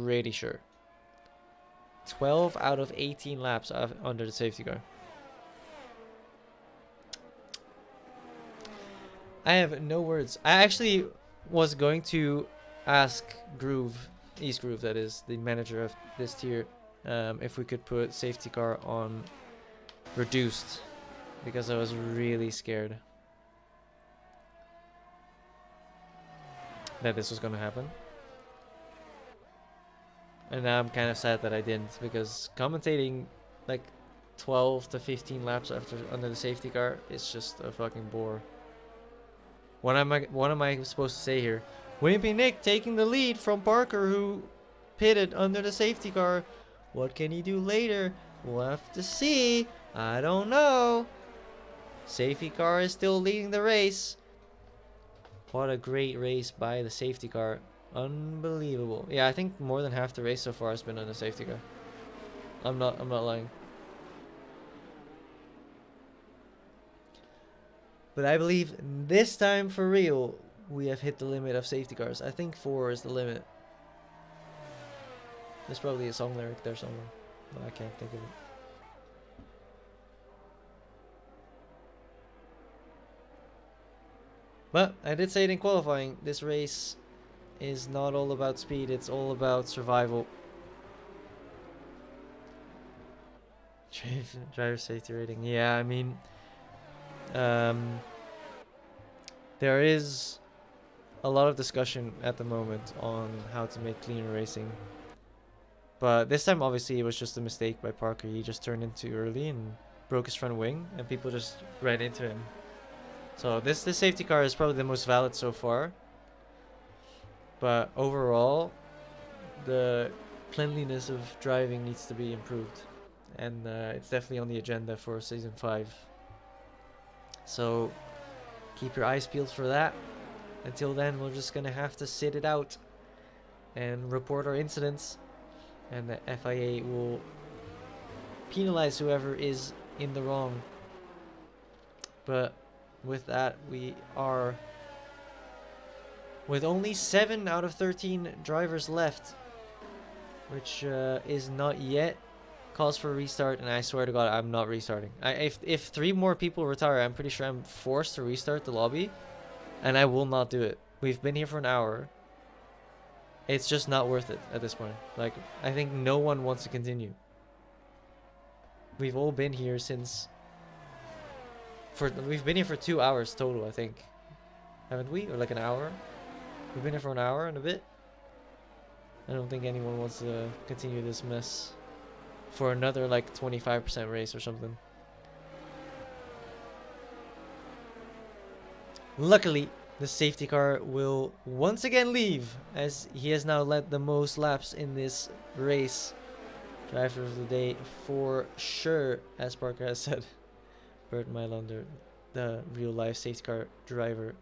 Pretty sure. 12 out of 18 laps under the safety car. I have no words. I actually was going to ask Groove, East Groove that is, the manager of this tier, if we could put safety car on reduced, because I was really scared that this was going to happen. And now I'm kind of sad that I didn't, because commentating like 12 to 15 laps after under the safety car is just a fucking bore. What am I supposed to say here? Wimpy Nick taking the lead from Parker, who pitted under the safety car. What can he do later? We'll have to see. I don't know. Safety car is still leading the race. What a great race by the safety car. Unbelievable. Yeah, I think more than half the race so far has been on the safety car. I'm not lying. But I believe this time for real, we have hit the limit of safety cars. I think 4 is the limit. There's probably a song lyric there somewhere. No, I can't think of it. But I did say it in qualifying, this race is not all about speed, it's all about survival. Driver safety rating. Yeah, I mean, there is a lot of discussion at the moment on how to make cleaner racing. But this time, obviously, it was just a mistake by Parker. He just turned in too early and broke his front wing, and people just ran into him. So this safety car is probably the most valid so far. But overall, the cleanliness of driving needs to be improved. And it's definitely on the agenda for Season 5. So keep your eyes peeled for that. Until then, we're just going to have to sit it out and report our incidents. And the FIA will penalize whoever is in the wrong. But with that, we are with only 7 out of 13 drivers left, which is not yet calls for a restart. And I swear to God, I'm not restarting. If 3 more people retire, I'm pretty sure I'm forced to restart the lobby, and I will not do it. We've been here for an hour. It's just not worth it at this point. Like, I think no one wants to continue. We've all been here since We've been here for 2 hours total, I think. Haven't we? Or like an hour? We've been here for an hour and a bit. I don't think anyone wants to continue this mess for another like 25% race or something. Luckily, the safety car will once again leave, as he has now led the most laps in this race. Driver of the day for sure, as Parker has said. Bert Mylander, the real life safety car driver,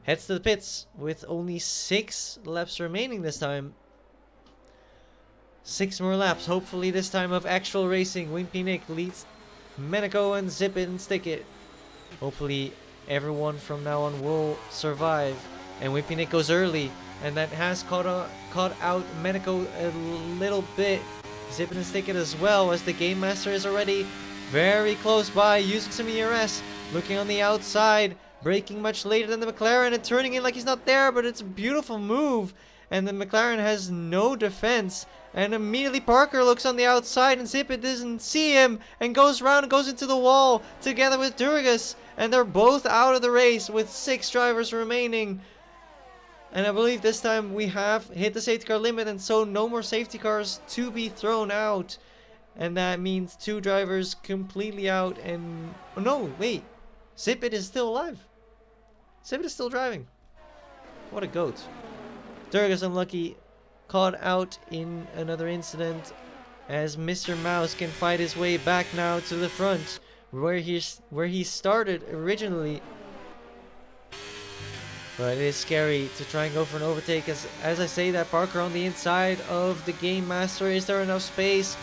heads to the pits with only 6 laps remaining this time. 6 more laps, hopefully this time of actual racing. Wimpy Nick leads Meneco and Zip It and Stick It. Hopefully everyone from now on will survive. And Wimpy Nick goes early, and that has caught out Meneco a little bit. Zip It and Stick It as well, as the Game Master is already very close by, using some ERS, looking on the outside, braking much later than the McLaren and turning in like he's not there, but it's a beautiful move. And the McLaren has no defense. And immediately Parker looks on the outside and Zip It doesn't see him and goes around and goes into the wall together with Durgas. And they're both out of the race with 6 drivers remaining. And I believe this time we have hit the safety car limit, and so no more safety cars to be thrown out. And that means 2 drivers completely out. And oh no, wait, Zip It is still alive. Zip It is still driving. What a goat. Durgas unlucky, caught out in another incident, as Mr. Mouse can fight his way back now to the front where he started originally. But it is scary to try and go for an overtake, as I say that. Parker on the inside of the Game Master. Is there enough space?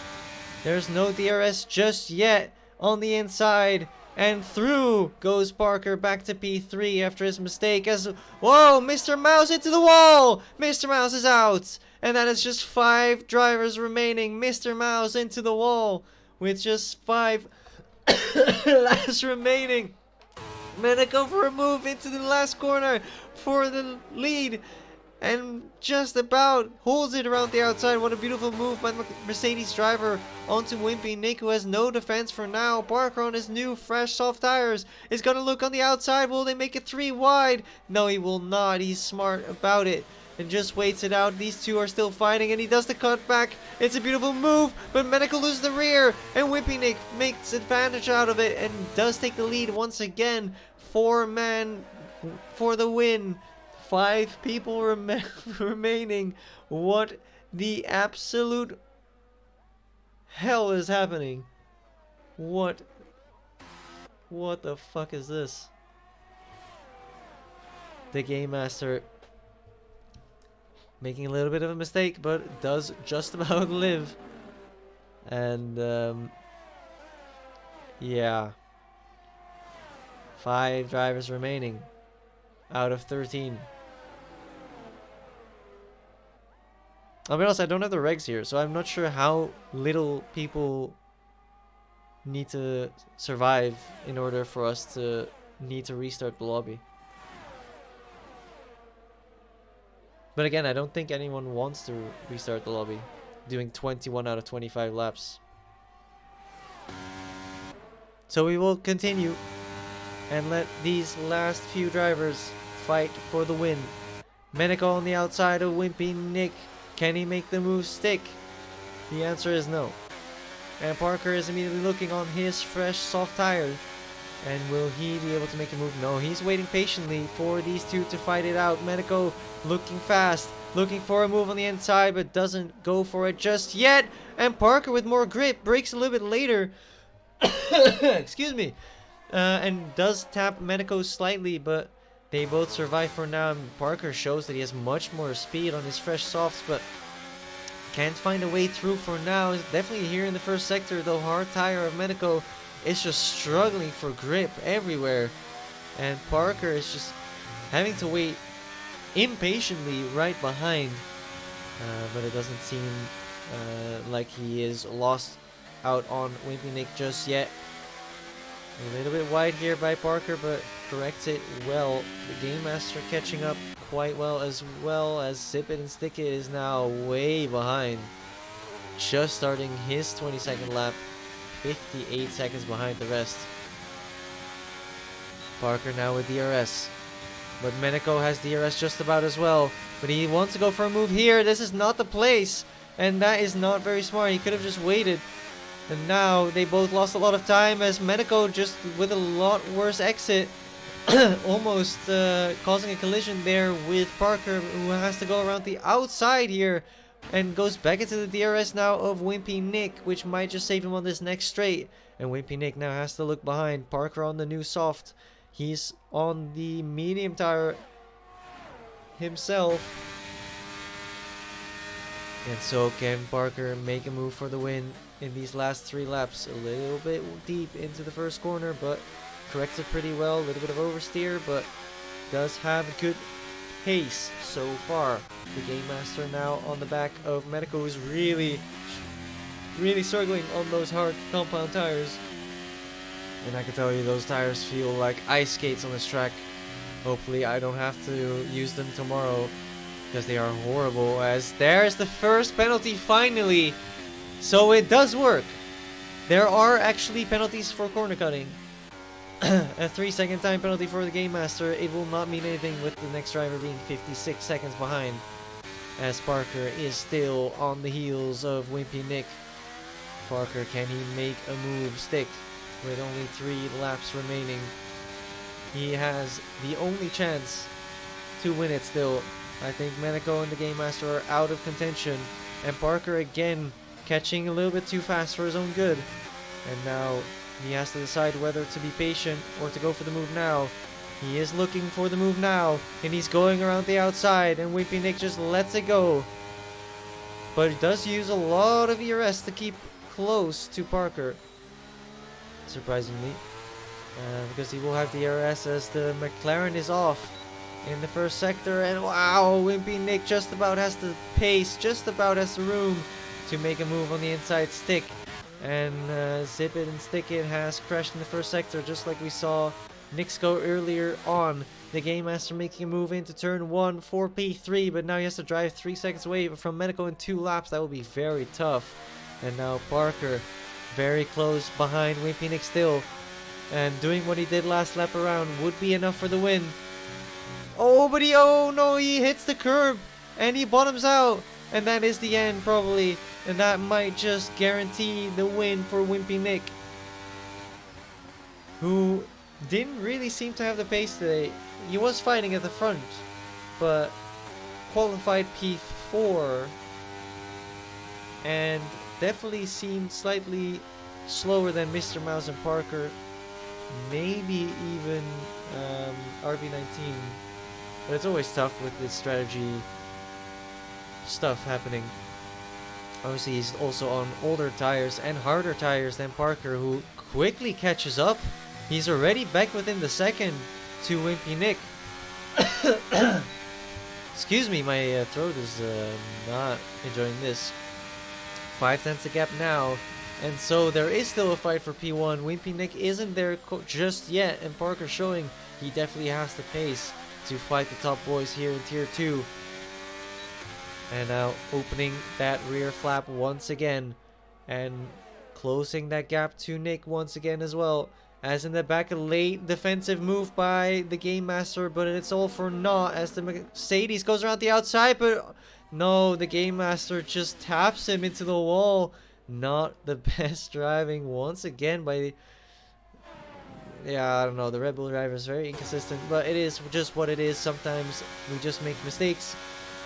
There's no DRS just yet on the inside. And through goes Parker back to P3 after his mistake, as whoa, Mr. Mouse into the wall. Mr. Mouse is out. And that is just 5 drivers remaining. Mr. Mouse into the wall with just 5 laps remaining. Meneco for a move into the last corner for the lead, and just about holds it around the outside. What a beautiful move by the Mercedes driver onto Wimpy Nick, who has no defense for now. Parker on his new fresh soft tires is going to look on the outside. Will they make it 3 wide? No, he will not. He's smart about it and just waits it out. These 2 are still fighting, and he does the cutback. It's a beautiful move, but Meneco loses the rear, and Wimpy Nick makes advantage out of it and does take the lead once again. 4-man for the win. 5 people remaining. What the absolute hell is happening? What the fuck is this? The Game Master making a little bit of a mistake, but does just about live. And yeah, 5 drivers remaining out of 13. I'll be honest, I don't have the regs here, so I'm not sure how little people need to survive in order for us to need to restart the lobby. But again, I don't think anyone wants to restart the lobby, doing 21 out of 25 laps. So we will continue and let these last few drivers fight for the win. Meneco on the outside of Wimpy Nick. Can he make the move stick? The answer is no. And Parker is immediately looking on his fresh soft tire. And will he be able to make a move? No, he's waiting patiently for these 2 to fight it out. Meneco looking fast, looking for a move on the inside, but doesn't go for it just yet. And Parker with more grip breaks a little bit later. Excuse me. And does tap Meneco slightly, but they both survive for now. And Parker shows that he has much more speed on his fresh softs, but can't find a way through for now. Definitely here in the first sector, the hard tire of Meneco is just struggling for grip everywhere. And Parker is just having to wait impatiently right behind. But it doesn't seem like he is lost out on Wimpy Nick just yet. A little bit wide here by Parker, but corrects it well. The Game Master catching up quite well as Zip It and Stick It is now way behind. Just starting his 22nd lap, 58 seconds behind the rest. Parker now with DRS. But Meneko has DRS just about as well. But he wants to go for a move here. This is not the place. And that is not very smart. He could have just waited. And now they both lost a lot of time as Meneko just with a lot worse exit. Almost causing a collision there with Parker, who has to go around the outside here. And goes back into the DRS now of Wimpy Nick, which might just save him on this next straight. And Wimpy Nick now has to look behind. Parker on the new soft. He's on the medium tire himself. And so can Parker make a move for the win in these last 3 laps. A little bit deep into the first corner, but corrects it pretty well. A little bit of oversteer, but does have a good pace so far. The Game Master now on the back of Meneko, who's really struggling on those hard compound tires. And I can tell you those tires feel like ice skates on this track. Hopefully I don't have to use them tomorrow, because they are horrible. As there's the first penalty finally. So it does work. There are actually penalties for corner cutting. A 3-second time penalty for the Game Master. It will not mean anything with the next driver being 56 seconds behind, as Parker is still on the heels of Wimpy Nick. Parker, can he make a move stick with only 3 laps remaining? He has the only chance to win it still. I think Meneko and the Game Master are out of contention, and Parker again catching a little bit too fast for his own good. And now he has to decide whether to be patient or to go for the move now. He is looking for the move now, and he's going around the outside, and Wimpy Nick just lets it go. But he does use a lot of ERS to keep close to Parker, surprisingly, because he will have the ERS as the McLaren is off in the first sector. And wow, Wimpy Nick just about has the pace, just about has the room to make a move on the inside stick. And Zip It and Stick It has crashed in the first sector, just like we saw Nick's go earlier on. The Game Master making a move into turn 1 for P3, but now he has to drive 3 seconds away from Meneko in 2 laps. That will be very tough. And now Parker very close behind Wimpy Nick still, and doing what he did last lap around would be enough for the win. Oh, but oh no, he hits the curb and he bottoms out, and that is the end probably. And that might just guarantee the win for Wimpy Nick, who didn't really seem to have the pace today. He was fighting at the front, but qualified P4 and definitely seemed slightly slower than Mr. Mouse and Parker. Maybe even RB19. But it's always tough with this strategy stuff happening. Obviously, he's also on older tires and harder tires than Parker, who quickly catches up. He's already back within the second to Wimpy Nick. Excuse me, my throat is not enjoying this. 5 tenths a gap now. And so there is still a fight for P1. Wimpy Nick isn't there just yet, and Parker showing he definitely has the pace to fight the top boys here in Tier 2. And now opening that rear flap once again, and closing that gap to Nick once again as well. As in the back, a late defensive move by the Game Master, but it's all for naught as the Mercedes goes around the outside. But no, the Game Master just taps him into the wall. Not the best driving once again by I don't know, the Red Bull driver is very inconsistent, but it is just what it is. Sometimes we just make mistakes.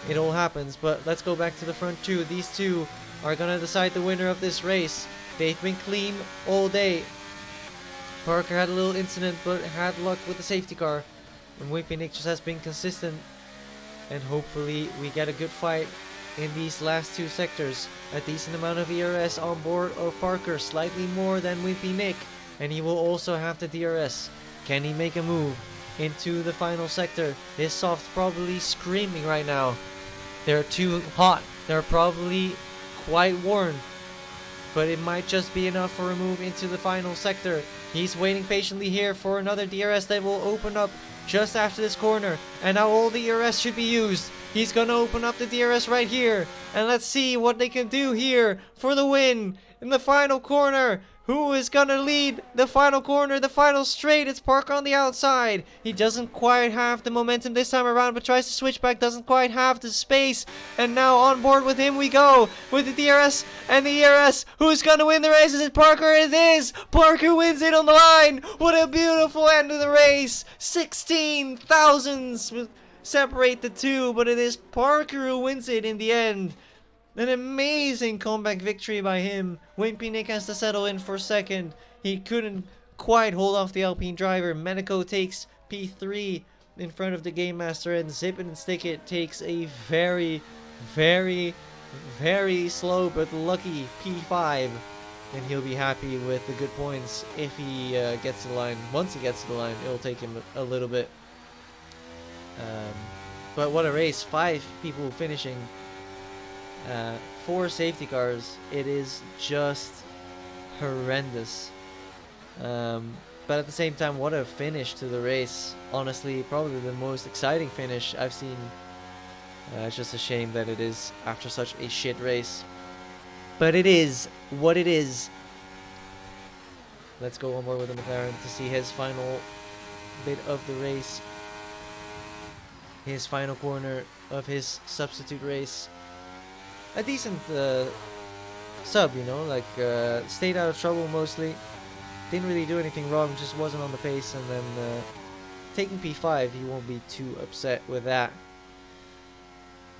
It all happens. But let's go back to the front two. These two are gonna decide the winner of this race. They've been clean all day. Parker had a little incident, but had luck with the safety car. And Wimpy Nick just has been consistent. And hopefully we get a good fight in these last 2 sectors. A decent amount of ERS on board of Parker, slightly more than Wimpy Nick. And he will also have the DRS. Can he make a move into the final sector? This soft's probably screaming right now. They're too hot. They're probably quite worn. But it might just be enough for a move into the final sector. He's waiting patiently here for another DRS that will open up just after this corner. And now all the DRS should be used. He's gonna open up the DRS right here. And let's see what they can do here for the win in the final corner. Who is gonna lead the final corner, the final straight? It's Parker on the outside. He doesn't quite have the momentum this time around, but tries to switch back, doesn't quite have the space. And now on board with him we go, with the DRS and the ERS. Who's gonna win the race? Is it Parker? It is! Parker wins it on the line! What a beautiful end of the race! 16 thousandths separate the two, but it is Parker who wins it in the end. An amazing comeback victory by him. Wimpy Nick has to settle in for second. He couldn't quite hold off the Alpine driver. Meneco takes P3 in front of the Game Master, and Zip It and Stick It takes a very, very, very slow but lucky P5. And he'll be happy with the good points if he gets to the line. Once he gets to the line, it'll take him a little bit. But what a race. 5 people finishing. 4 safety cars. It is just horrendous. But at the same time, what a finish to the race. Honestly, probably the most exciting finish I've seen. It's just a shame that it is after such a shit race. But it is what it is. Let's go one more with the McLaren to see his final bit of the race. His final corner of his substitute race. A decent sub, you know, like stayed out of trouble mostly. Didn't really do anything wrong, just wasn't on the pace, and then taking P5, he won't be too upset with that.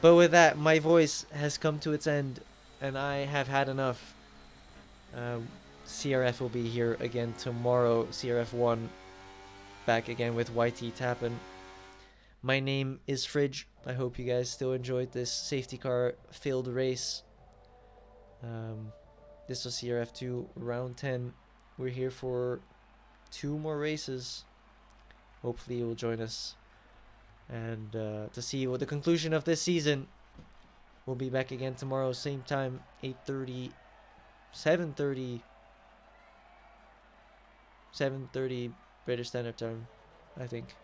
But with that, my voice has come to its end, and I have had enough. CRF will be here again tomorrow, CRF1, back again with YT Tappen. My name is Fridge. I hope you guys still enjoyed this safety car filled race. This was CRF2 round 10. We're here for 2 more races. Hopefully you will join us. And to see what the conclusion of this season. We'll be back again tomorrow, same time, 8:30, 7:30 British Standard Time, I think.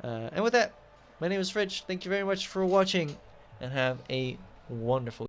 And with that, my name is Fridge. Thank you very much for watching, and have a wonderful